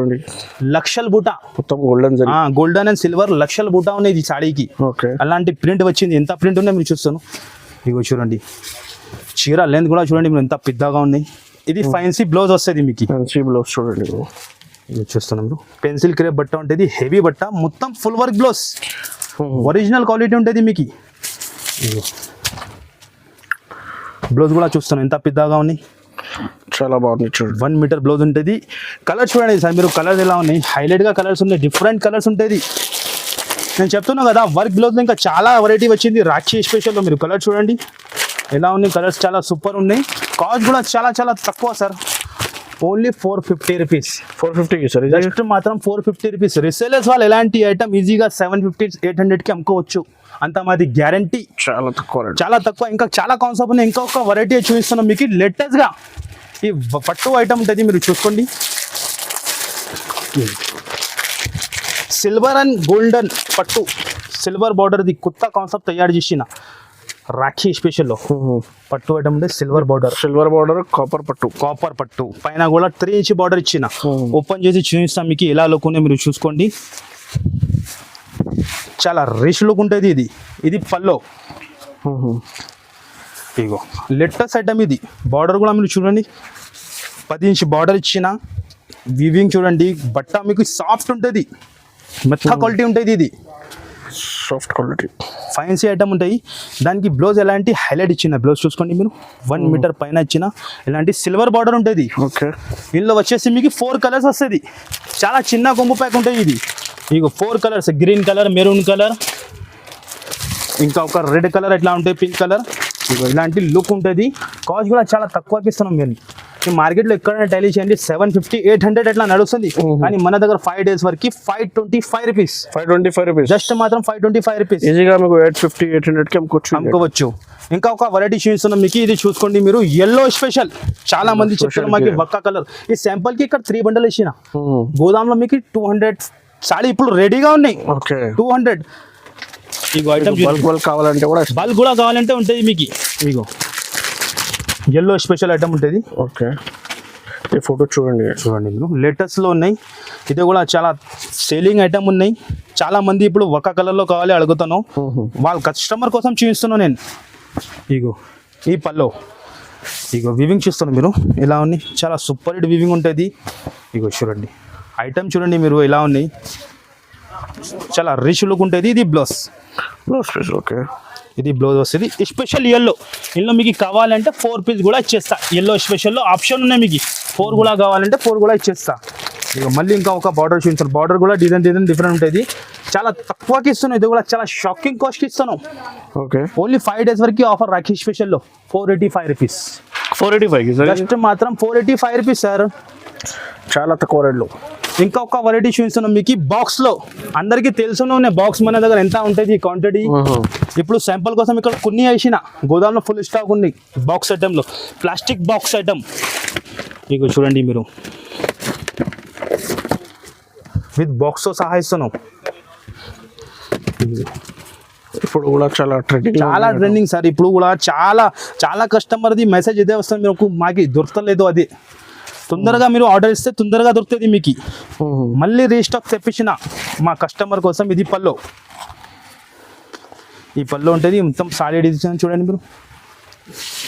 లక్షల బూటా మొత్తం గోల్డెన్ అండ్ సిల్వర్ లక్షల బూటా ఉన్నాయి ఈ సాడీకి. అలాంటి ప్రింట్ వచ్చింది. ఎంత ప్రింట్ ఉన్నాయి మీరు చూస్తాను. ఇగో చూడండి చీర లెంత్ కూడా చూడండి మీరు ఎంత పెద్దగా ఉన్నాయి. ఇది ఫ్యాన్సీ బ్లౌజ్ వస్తుంది మీకు. ఫ్యాన్సీ బ్లౌజ్ చూడండి ఇది చూస్తున్నాం. పెన్సిల్ క్రేప్ బట్ట ఉంటుంది, హెవీ బట్ట, మొత్తం full work blouse, original quality ఉంటుంది మీకు. బ్లౌజ్ కూడా చూస్తున్నాం ఎంత పెద్దగా ఉన్నాయి. చాలా బాగుంది చూడండి. 1 మీటర్ బ్లౌజ్ ఉంటుంది. కలర్ చూడండి సార్ మీరు, కలర్స్ ఎలా ఉన్నాయి, హైలైట్గా కలర్స్ ఉన్నాయి, డిఫరెంట్ కలర్స్ ఉంటుంది. నేను చెప్తున్నా కదా వర్క్ బ్లౌజ్లో ఇంకా చాలా వెరైటీ వచ్చింది రాఖీ స్పెషల్లో. మీరు కలర్ చూడండి ఎలా ఉన్నాయి, కలర్స్ చాలా సూపర్ ఉన్నాయి. కాస్ట్ కూడా చాలా తక్కువ సార్. Only 450 rupees. 450కి సార్. జస్ట్ మాత్రం 450 రూపీస్. రిసేలర్స్ వాళ్ళు ఎలాంటి ఐటమ్ ఈజీగా 750 800కి అమ్ముకోవచ్చు. అంత మాది గ్యారంటీ. చాలా తక్కువ. ఇంకా చాలా కాన్సెప్ట్ ఉన్నాయి. ఇంకొక వెరైటీ చూపిస్తున్నాం మీకు లేటెస్ట్గా. ఈ పట్టు ఐటమ్ ఉంటుంది మీరు చూసుకోండి. సిల్వర్ అండ్ గోల్డెన్ పట్టు, సిల్వర్ బార్డర్ది కొత్త కాన్సెప్ట్ తయారు చేసిన రాఖీ స్పెషల్లో పట్టు ఐటమ్ ఉంటే సిల్వర్ బార్డర్, కాపర్ పట్టు పైన కూడా 3 ఇంచ్ బార్డర్ ఇచ్చిన. ఓపెన్ చేసి చూపిస్తాం మీకు ఎలా లుక్ ఉన్నాయి మీరు చూసుకోండి. చాలా రిచ్ లుక్ ఉంటుంది. ఇది పల్లో. ఇగో లేటెస్ట్ ఐటమ్ ఇది. బార్డర్ కూడా మీరు చూడండి 10 ఇంచ్ బార్డర్ ఇచ్చిన. వీవింగ్ చూడండి, బట్ట మీకు సాఫ్ట్ ఉంటుంది, మెత్త క్వాలిటీ ఉంటుంది. ఇది సాఫ్ట్ క్వాలిటీ ఫ్యాన్సీ ఐటమ్ ఉంటాయి. దానికి బ్లౌజ్ ఎలాంటి హైలైట్ ఇచ్చిన బ్లౌజ్ చూసుకోండి మీరు. 1 మీటర్ పైన ఇచ్చిన. ఇలాంటి సిల్వర్ బార్డర్ ఉంటుంది. ఓకే ఇందులో వచ్చేసి మీకు 4 కలర్స్ వస్తుంది. చాలా చిన్న కొంబు ప్యాక్ ఉంటుంది ఇది. ఇక 4 colours, green colour, maroon colour, ఇంకా ఒక రెడ్ కలర్ ఎట్లా ఉంటాయి, పింక్ కలర్. ఇలాంటి లుక్ ఉంటుంది. కాస్ట్ కూడా చాలా తక్కువకి ఇస్తున్నాం మేము. ఈ మార్కెట్లో ఎక్కడైనా టైలీ చేయండి 750 800 ఎట్లా నడుస్తుంది. కానీ మన దగ్గర 5 డేస్ వరకు 525 రూపీస్. 525 రూపీస్. జస్ట్ మాత్రం 525 రూపీస్. ఈజీగా మీకు 850 800కి అమ్ముకోవచ్చు. ఇంకా ఒక వెరైటీ చూపిస్తున్నాం మీకు. ఇది చూసుకోండి మీరు, ఎల్లో స్పెషల్. చాలా మంది చెప్తారు మాకు వక్క కలర్. ఈ శాంపుల్ కి ఇక్కడ 3 బండలు ఇచ్చిన. గోదాంలో మీకు 200 సాడీ ఇప్పుడు రెడీగా ఉన్నాయి. 200. ఇగో ఐటమ్ బల్క్ కావాలంటే కూడా, బల్క్ కూడా కావాలంటే ఉంటుంది మీకు. ఇగో ఎల్లో స్పెషల్ ఐటమ్ ఉంటుంది. ఓకే ఈ ఫోటో చూడండి మీరు, లేటెస్ట్లో ఉన్నాయి. ఇది కూడా చాలా సేలింగ్ ఐటమ్ ఉన్నాయి. చాలా మంది ఇప్పుడు ఒక కలర్లో కావాలి అడుగుతాను. వాళ్ళ కస్టమర్ కోసం చూపిస్తున్నాను నేను. ఇగో ఈ పల్లో, ఇగో వివింగ్ చూస్తాను మీరు ఎలా ఉన్నాయి. చాలా సూపర్ హిట్ వివింగ్ ఉంటుంది. ఇగో చూడండి ఐటమ్ చూడండి మీరు ఎలా ఉన్నాయి, చాలా రిచ్ లుక్ ఉంటుంది. ఇది బ్లౌజ్, ఓకే. ఇది బ్లౌజ్ వస్తుంది స్పెషల్ ఎల్లో మీకు కావాలంటే 4 పీస్ కూడా ఇచ్చేస్తా. ఎల్లో స్పెషల్లో ఆప్షన్ ఉన్నాయి, మీకు 4 కూడా కావాలంటే 4 కూడా ఇచ్చేస్తా. ఇక మళ్ళీ ఇంకా ఒక బార్డర్ చూపించాను, బార్డర్ కూడా డిజైన్ డిఫరెంట్ ఉంటుంది. చాలా తక్కువకి ఇస్తున్నాం, ఇది కూడా చాలా షాకింగ్ కాస్ట్కి ఇస్తున్నాం. ఓకే, ఓన్లీ 5 days వరకు ఆఫర్ రాఖీ స్పెషల్లో 485 రూపీస్. 485 జస్ట్ మాత్రం 485 రూపీస్ సార్, చాలా తక్కువ రేట్లో. ఇంకా ఒక వెరైటీ చూపిస్తున్నాం మీకు బాక్స్ లో. అందరికీ తెలుసునే బాక్స్ మన దగ్గర ఎంత ఉంటుంది క్వాంటిటీ. ఇప్పుడు శాంపుల్ కోసం ఇక్కడ కొన్ని వేసిన గోదాంలో ఫుల్ స్టాక్ ఉంది. బాక్స్ ఐటెంలో ప్లాస్టిక్ బాక్స్ ఐటమ్ మీకు చూడండి మీరు, విత్ బాక్స్ తో సహా ఇస్తున్నాం. ఇప్పుడు కూడా చాలా ట్రెండింగ్ సార్. ఇప్పుడు కూడా చాలా కస్టమర్ది మెసేజ్ ఇదే వస్తుంది, మీకు మాకు దొరకలేదు. అది తొందరగా మీరు ఆర్డర్ ఇస్తే తొందరగా దొరుకుతుంది మీకు. మళ్ళీ రీస్టాక్ తెప్పించిన మా కస్టమర్ కోసం. ఇది పల్లో, ఈ పల్లో ఉంటుంది మొత్తం సారీ డిజైన్ చూడండి మీరు,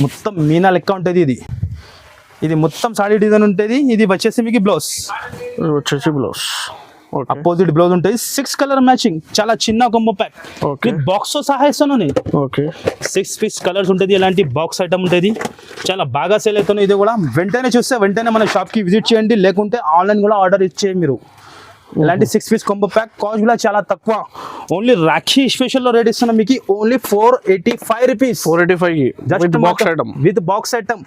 మొత్తం మీనా లెక్క ఉంటుంది. ఇది మొత్తం సారీ డిజైన్ ఉంటుంది. ఇది వచ్చేసి మీకు బ్లౌజ్, అపోజిట్ బ్లౌజ్ ఉంటుంది. 6 కలర్ మ్యాచింగ్, చాలా చిన్న కొంబో ప్యాక్ బాక్స్ తో సహా ఇస్తాను నేను. 6 పీస్ కలర్స్ ఉంటుంది. ఇలాంటి బాక్స్ ఐటమ్ ఉంటుంది, చాలా బాగా సేల్ అవుతుంది. ఇది కూడా వెంటనే చూస్తే వెంటనే మన షాప్కి విజిట్ చేయండి, లేకుంటే ఆన్లైన్ కూడా ఆర్డర్ ఇచ్చేయండి మీరు. ఇలాంటి 6 పీస్ కొంబో ప్యాక్ కాస్ట్ కూడా చాలా తక్కువ. ఓన్లీ రాఖీ స్పెషల్లో రేట్ ఇస్తున్నాం మీకు, only 485 rupees. 485 box item, with box item,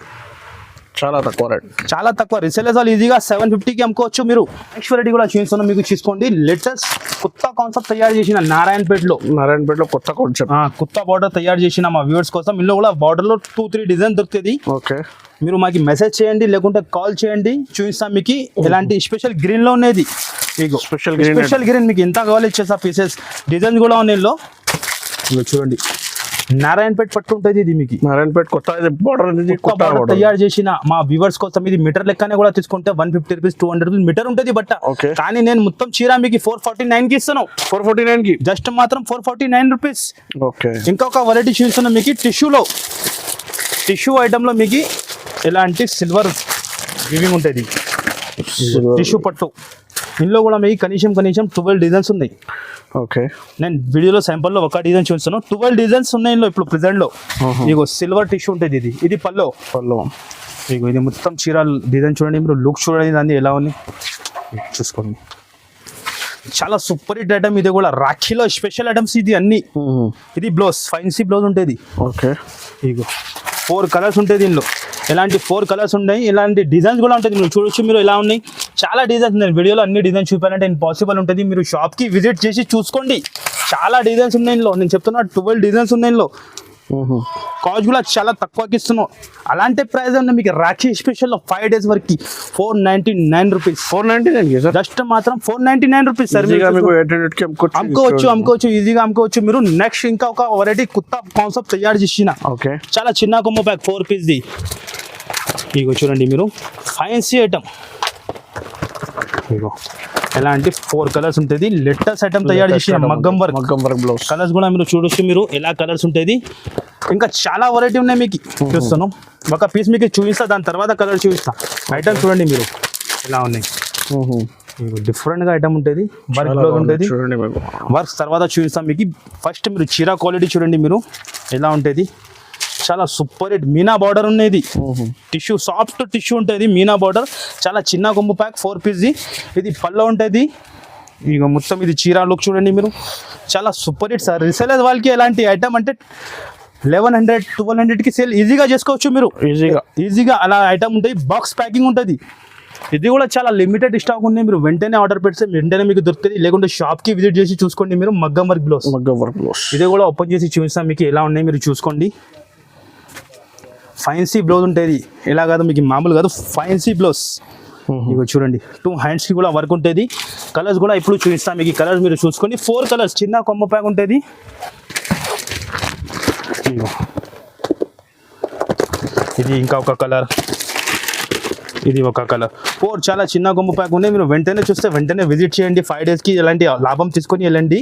చాలా తక్కువ రేట్, చాలా తక్కువ. రిసేలర్స్ వాళ్ళు ఈజీగా 750కి అమ్ముకోవచ్చు మీరు. నెక్స్ట్ వెరైటీ కూడా చూపిస్తున్నాం మీకు, చూసుకోండి. లేటెస్ట్ కొత్త కాన్సెప్ట్ తయారు చేసిన నారాయణపేటలో కొత్త కాన్సెప్ట్, కొత్త బార్డర్ తయారు చేసిన మా వ్యూవర్స్ కోసం. ఇందులో కూడా బార్డర్ లో 2-3 డిజైన్ దొరుకుతుంది. ఓకే, మీరు మాకు మెసేజ్ చేయండి, లేకుంటే కాల్ చేయండి, చూపిస్తాం మీకు. ఇలాంటి స్పెషల్ గ్రీన్ లో ఉన్నది, స్పెషల్ గ్రీన్ మీకు ఎంత కావాలి ఇచ్చేసా. పీసెస్ డిజైన్ కూడా ఉన్నాయి ఇందులో. చూడండి నారాయణపేట పట్టు ఉంటుంది. ఇది మీకు నారాయణపేట కొత్త బార్డర్ అనేది తయారు చేసిన మా వ్యూవర్స్ కోసం. ఇది మీటర్ లెక్కనే కూడా తీసుకుంటే 150 రూపీస్ 200 రూపీస్ మీటర్ ఉంటుంది బట్ట. కానీ నేను మొత్తం చీర మీకు 449 కి ఇస్తాను. 449 కి జస్ట్ మాత్రం 449 రూపీస్. ఓకే, ఇంకొక వెరైటీ చూస్తున్నాం మీకు టిష్యూలో. టిష్యూ ఐటమ్ లో మీకు ఎలాంటి సిల్వర్ వీవింగ్ ఉంటుంది. టిష్యూ పట్టు, ఇందులో కూడా మీకు కనీసం 12 డిజైన్స్ ఉన్నాయి. ఓకే, నేను వీడియోలో శాంపుల్లో ఒక డిజైన్ చూపిస్తాను. 12 డిజైన్స్ ఉన్నాయి ఇందులో ఇప్పుడు ప్రెసెంట్ లో. ఇగో సిల్వర్ టిష్యూ ఉంటుంది. ఇది పల్లో. ఇగో ఇది మొత్తం చీర డిజైన్ చూడండి మీరు, లుక్ చూడండి దాన్ని ఎలా ఉంది చూసుకోండి. చాలా సూపర్ హిట్ ఐటమ్. ఇది కూడా రాఖీలో స్పెషల్ ఐటమ్స్ ఇది అన్ని. ఇది బ్లౌజ్, ఫైన్సీ బ్లౌజ్ ఉంటుంది. ఓకే, ఇగో 4 కలర్స్ ఉంటుంది ఇందులో. ఇలాంటి 4 కలర్స్ ఉన్నాయి. ఇలాంటి డిజైన్స్ కూడా ఉంటుంది, మీరు చూడొచ్చు. మీరు ఎలా ఉన్నాయి, చాలా డిజైన్స్ ఉన్నాయి. వీడియోలో అన్ని డిజైన్ చూపాలంటే ఇంపాసిబుల్ ఉంటుంది. మీరు షాప్కి విజిట్ చేసి చూసుకోండి, చాలా డిజైన్స్ ఉన్నాయి ఇందులో. నేను చెప్తున్నా 12 డిజైన్స్ ఉన్నాయి ఇందులో. కాస్ట్ కూడా చాలా తక్కువకి ఇస్తున్నాం. అలాంటి ప్రైస్ ఉంది మీకు రాఖీ స్పెషల్లో 5 days వరకు 499 రూపీస్. 499 జస్ట్ మాత్రం 499 రూపీస్ సార్. అమ్ముకోవచ్చు ఈజీగా అమ్ముకోవచ్చు మీరు. నెక్స్ట్ ఇంకా ఒక వెరైటీ కొత్త కాన్సెప్ట్ తయారు చేసిన, చాలా చిన్న కొమ్మ ప్యాక్ 4 పీస్ది. ఇగో చూడండి మీరు, ఫైన్సీ ఐటమ్. ఇగో ఎలాంటి 4 కలర్స్ ఉంటుంది. లేటెస్ట్ ఐటమ్ తయారు చేసిన మగ్గం వర్క్ బ్లౌజ్. కలర్స్ కూడా మీరు చూడొచ్చు, మీరు ఎలా కలర్స్ ఉంటుంది. ఇంకా చాలా వెరైటీ ఉన్నాయి మీకు చూస్తాను. ఒక పీస్ మీకు చూపిస్తా, దాని తర్వాత కలర్ చూపిస్తా. ఐటమ్ చూడండి మీరు ఎలా ఉన్నాయి. డిఫరెంట్ గా ఐటమ్ ఉంటుంది, వర్క్ బ్లౌజ్ ఉంటుంది. వర్క్స్ తర్వాత చూపిస్తాం మీకు. ఫస్ట్ మీరు చీర క్వాలిటీ చూడండి మీరు ఎలా ఉంటుంది. చాలా సూపర్ హిట్ మీనా బార్డర్ ఉన్నది. టిష్యూ, సాఫ్ట్ టిష్యూ ఉంటుంది, మీనా బార్డర్. చాలా చిన్న కొమ్ము ప్యాక్ 4 పీస్ది. ఇది పల్లో ఉంటుంది. ఇక మొత్తం ఇది చీర లుక్ చూడండి మీరు, చాలా సూపర్ హిట్ సార్. రీసేలర్స్ వాళ్ళకి ఎలాంటి ఐటమ్ అంటే 1100-1200కి సేల్ ఈజీగా చేసుకోవచ్చు మీరు. ఈజీగా అలా ఐటమ్ ఉంటుంది. బాక్స్ ప్యాకింగ్ ఉంటుంది. ఇది కూడా చాలా లిమిటెడ్ స్టాక్ ఉంది. మీరు వెంటనే ఆర్డర్ పెడితే వెంటనే మీకు దొరుకుతుంది, లేకుంటే షాప్కి విజిట్ చేసి చూసుకోండి మీరు. మగ్గం వర్క్ బ్లౌజ్. ఇది కూడా ఓపెన్ చేసి చూపిస్తాం మీకు ఎలా ఉన్నాయి, మీరు చూసుకోండి. ఫైన్సీ బ్లౌజ్ ఉంటుంది. ఎలా కాదు మీకు మామూలు కాదు, ఫైన్సీ బ్లౌజ్. ఇక చూడండి 2 హ్యాండ్స్కి కూడా వర్క్ ఉంటుంది. కలర్స్ కూడా ఇప్పుడు చూపిస్తాం మీకు. కలర్స్ మీరు చూసుకోండి. 4 కలర్స్, చిన్న కొమ్మ ప్యాక్ ఉంటుంది. ఇది ఇంకా ఒక కలర్, ఇది ఒక కలర్. 4 చాలా చిన్న కొమ్ము ప్యాక్ ఉన్నాయి. మీరు వెంటనే చూస్తే వెంటనే విజిట్ చేయండి. 5 daysకి ఎలాంటి లాభం తీసుకొని వెళ్ళండి.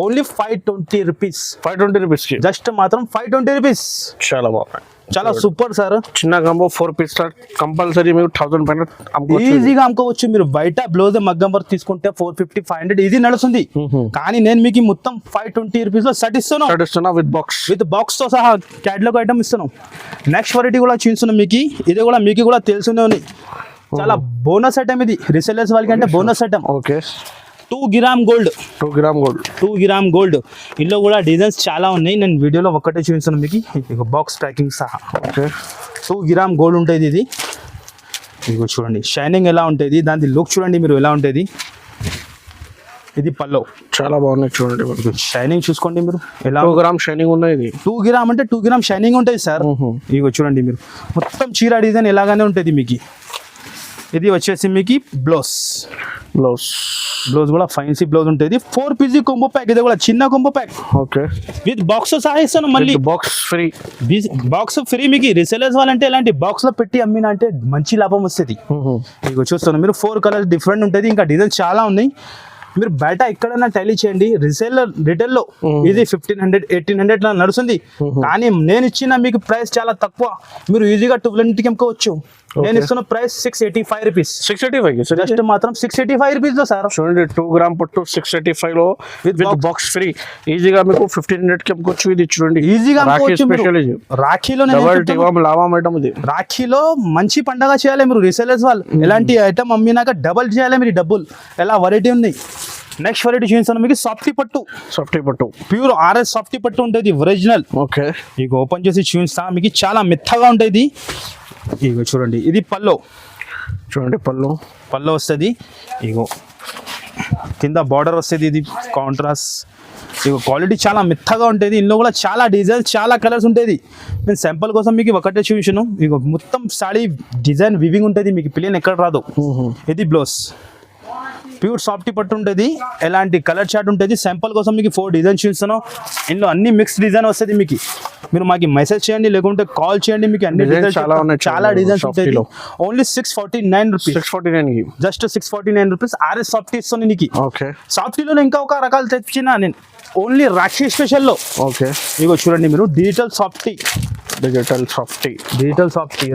Only 520 rupees. 520 రూపీస్కి జస్ట్ మాత్రం 520 రూపీస్. చాలా బాగుంది. చాలా సూపర్ సార్. చిన్న కాంబో 4 పీస్ కంపల్సరీ మీకు 1000 పైన అమ్ముకోవచ్చు. ఈజీగా అమ్ముకోవచ్చు. మీరు బయట బ్లౌజ్ మగ్గం వర్క్ తీసుకుంటే 450 500 ఇది నడుస్తుంది. కానీ నేను మీకు మొత్తం 520 రూపీస్ లో సెట్ ఇస్తున్నా విత్ బాక్స్ తో సహా క్యాటలాగ్ ఐటమ్ ఇస్తున్నాం. నెక్స్ట్ వెరైటీ కూడా చూస్తున్నాం మీకు. ఇది కూడా మీకు కూడా తెలుసునే ఉంది. చాలా బోనస్ ఐటమ్ ఇది. రిసెలర్స్ వాళ్ళకి అంటే bonus item. Okay 2 gram gold. ఇందులో కూడా డిజైన్స్ చాలా ఉన్నాయి. నేను వీడియోలో ఒక్కటే చూపిస్తున్నాను మీకు బాక్స్ ప్యాకింగ్ సహా. ఓకే 2 గ్రామ్ గోల్డ్ ఉంటుంది ఇది. ఇదిగో చూడండి షైనింగ్ ఎలా ఉంటుంది, దాని లుక్ చూడండి మీరు ఎలా ఉంటుంది. ఇది పల్లో చాలా బాగున్నాయి చూడండి. షైనింగ్ చూసుకోండి మీరు ఎలా. 2 గ్రామ్ షైనింగ్ ఉన్నాయి. ఇది 2 గ్రామ్ అంటే 2 గ్రామ్ షైనింగ్ ఉంటుంది సార్. ఇదిగో చూడండి మీరు మొత్తం చీర డిజైన్ ఎలాగానే ఉంటుంది మీకు. ఇది వచ్చేసి మీకు బ్లౌజ్ కూడా ఫైన్సీ బ్లౌజ్ ఉంటుంది. 4 పీస్ కొంబో ప్యాక్. ఇది కూడా చిన్న combo pack. Okay with box సహా ఇస్తాను. మళ్ళీ బాక్స్ ఫ్రీ మీకు. రిసెలర్స్ వాళ్ళంటే ఎలాంటి బాక్స్ లో పెట్టి అమ్మిన అంటే మంచి లాభం వస్తుంది. ఇదిగో చూస్తాను మీరు 4 కలర్స్ డిఫరెంట్ ఉంటుంది. ఇంకా డిజైన్ చాలా ఉన్నాయి. మీరు బయట ఎక్కడైనా టైలీ చేయండి. రిటైల్ లో ఇది 1500 1800 లా నడుస్తుంది. కానీ నేను ఇచ్చిన మీకు ప్రైస్ చాలా తక్కువ. మీరు ఈజీగా 220కి అమ్ముకోవచ్చు. నేను ఇస్తున్న ప్రైస్ 685 రూపీస్. 685 జస్ట్ మాత్రం 685 రూపీస్ లో సార్. చూడండి 2 గ్రామ్ పట్టు 685 లో విత్ బాక్స్ ఫ్రీ. ఈజీగా మీకు 1500 కి అమ్ముకోవచ్చు. ఇది చూడండి ఈజీగా రాఖీలో రాఖీలో మంచి పండగ చేయాలి మీరు. రిసెలర్స్ వాళ్ళు ఎలాంటి ఐటమ్ అమ్మినాక డబల్ చేయాలి మీరు. డబ్బులు ఎలా వెరైటీ ఉన్నాయి. నెక్స్ట్ వెరైటీ చూపిస్తాను మీకు. సాఫ్టీ పట్టు ప్యూర్ RS సాఫ్టీ పట్టు ఉంటుంది ఒరిజినల్. ఓకే ఇక ఓపెన్ చేసి చూపిస్తా మీకు. చాలా మెత్తగా ఉంటుంది. ఇగో చూడండి ఇది పల్లో వస్తుంది. ఇగో కింద బార్డర్ వస్తుంది. ఇది కాంట్రాస్ట్. ఇగో క్వాలిటీ చాలా మెత్తగా ఉంటుంది. ఇందులో కూడా చాలా డిజైన్స్ చాలా కలర్స్ ఉంటుంది. నేను శాంపుల్ కోసం మీకు ఒకటే చూపించాను. ఇగో మొత్తం సాడీ డిజైన్ వివింగ్ ఉంటుంది మీకు. ప్లేన్ ఎక్కడ రాదు. ఇది బ్లౌజ్ ప్యూర్ సాఫ్టీ పట్టు ఉంటుంది. ఎలాంటి కలర్ చార్ట్ ఉంటుంది. శాంపుల్ కోసం మీకు 4 డిజైన్స్ చూపిస్తాను. ఇందులో అన్ని మిక్స్ డిజైన్ వస్తుంది మీకు. మీరు మాకు మెసేజ్ చేయండి లేకుంటే కాల్ చేయండి. మీకు అన్ని డిజైన్స్ చాలా డిజైన్స్ ఉంటాయి. Only 649 rupees. Just 649 rupees. RS softy ఇస్తాను నీకు. సాఫ్టీలో ఇంకా ఒక రకాలు తెచ్చిన నేను ఓన్లీ రాఖీ స్పెషల్ లో. ఓకే ఇగో చూడండి మీరు డిజిటల్ సాఫ్టీ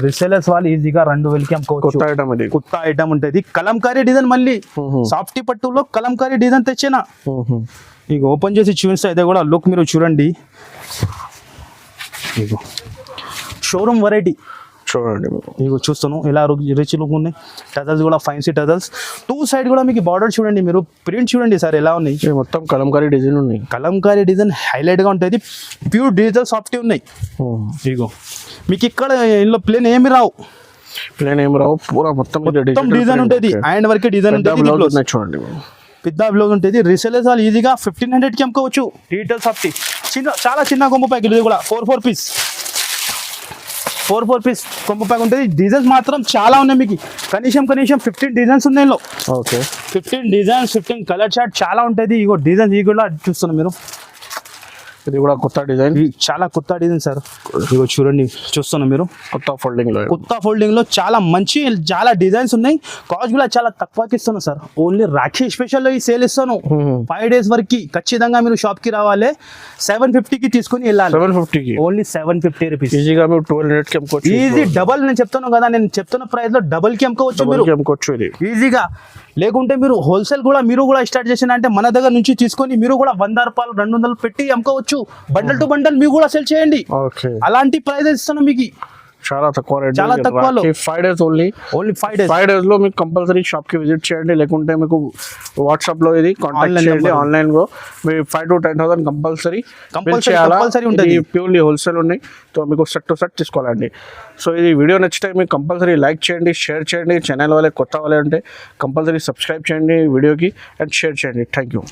రిసెలర్స్ వాళ్ళు ఈజీగా 2000కి అమ్ముకోవచ్చు. కొత్త ఐటమ్ ఉంటుంది. కలంకారీ డిజైన్ మళ్ళీ సాఫ్టీ పట్టులో కలంకారీ డిజైన్ తెచ్చిన. ఇక ఓపెన్ చేసి చూపిస్తా. ఇదే కూడా లుక్ మీరు చూడండి. ఇగో షోరూమ్ వెరైటీ చూడండి. ఇగో చూస్తాను ఎలా రిచ్ లుక్ ఉన్నాయి. టజల్స్ కూడా ఫైన్సీ టజల్స్. 2 సైడ్ కూడా మీకు బార్డర్ చూడండి మీరు. ప్రింట్ చూడండి సార్ ఎలా ఉన్నాయి. మొత్తం కలంకారీ డిజైన్ ఉన్నాయి. కలంకారీ డిజైన్ హైలైట్ గా ఉంటుంది. ప్యూర్ డిజిటల్ సాఫ్టీ ఉన్నాయి. ఇగో మీకు ఇక్కడ ఇందులో ప్లేన్ ఏమి రావు. పూరా మొత్తం డిజైన్ ఉంటుంది. హ్యాండ్ వర్క్ డిజైన్ ఉంటుంది. చూడండి పెద్ద బ్లౌజ్ ఉంటుంది. రిసెలర్స్ వాళ్ళు ఈజీగా 1500కి అమ్ముకోవచ్చు. డిజిటల్ సాఫ్టీ చాలా చిన్న కొంబ ప్యాక్. ఇది కూడా 4 పీస్ కొంబ ప్యాక్ ఉంటుంది. డిజైన్స్ మాత్రం చాలా ఉన్నాయి మీకు. కనీసం 15 డిజైన్స్ ఉన్నాయి ఇందులో. ఓకే 15 డిజైన్స్ 15 కలర్ చార్ట్ చాలా ఉంటుంది. ఇగో డిజైన్స్ ఇవి కూడా చూస్తున్నాం మీరు. ఇది కూడా కొత్త డిజైన్. చాలా కొత్త డిజైన్ సార్. ఇగో చూడండి చూస్తున్నాం మీరు. కొత్త ఫోల్డింగ్ లో చాలా మంచి చాలా డిజైన్స్ ఉన్నాయి. కాస్ట్ కూడా చాలా తక్కువకి ఇస్తాను సార్. ఓన్లీ రాఖీ స్పెషల్ లో ఈ సేల్ ఇస్తాను. 5 days వరకు ఖచ్చితంగా మీరు షాప్ కి రావాలి. 750కి తీసుకుని వెళ్ళాలి. 750కి ఓన్లీ 750 రూపీస్. ఈజీగా మీరు 1200కి అమ్ముకోవచ్చు. Easy double. నేను చెప్తాను కదా, నేను చెప్తున్న ప్రైస్ లో డబల్ కి అమ్ముకోవచ్చు మీరు ఈజీగా. లేకుంటే మీరు హోల్సేల్ కూడా మీరు కూడా స్టార్ట్ చేసిన అంటే మన దగ్గర నుంచి తీసుకొని మీరు కూడా 100 రూపాయలు 200 పెట్టి అమ్ముకోవచ్చు. బండల్ టు బండల్ మీరు కూడా సెల్ చేయండి. అలాంటి ప్రైజెస్ ఇస్తాను మీకు. చాలా తక్కువ రేట్. 5 days ఓన్లీ 5 days లో మీకు కంపల్సరీ షాప్ కి విజిట్ చేయండి. లేకుంటే మీకు వాట్సాప్ లో ఇది కాంటాక్ట్ చేయండి. ఆన్లైన్ లో మీరు 5 to 10,000 కంపల్సరీ ఉంటుంది. ప్యూర్లీ హోల్సేల్ ఉన్నాయి. సో మీకు సెట్ టు సెట్ తీసుకోవాలండి. సో ఇది వీడియో నచ్చితే మీకు కంపల్సరీ లైక్ చేయండి, షేర్ చేయండి. ఛానల్ వాళ్ళే కొత్త వాళ్ళే ఉంటే కంపల్సరీ సబ్స్క్రైబ్ చేయండి వీడియోకి అండ్ షేర్ చేయండి. Thank you.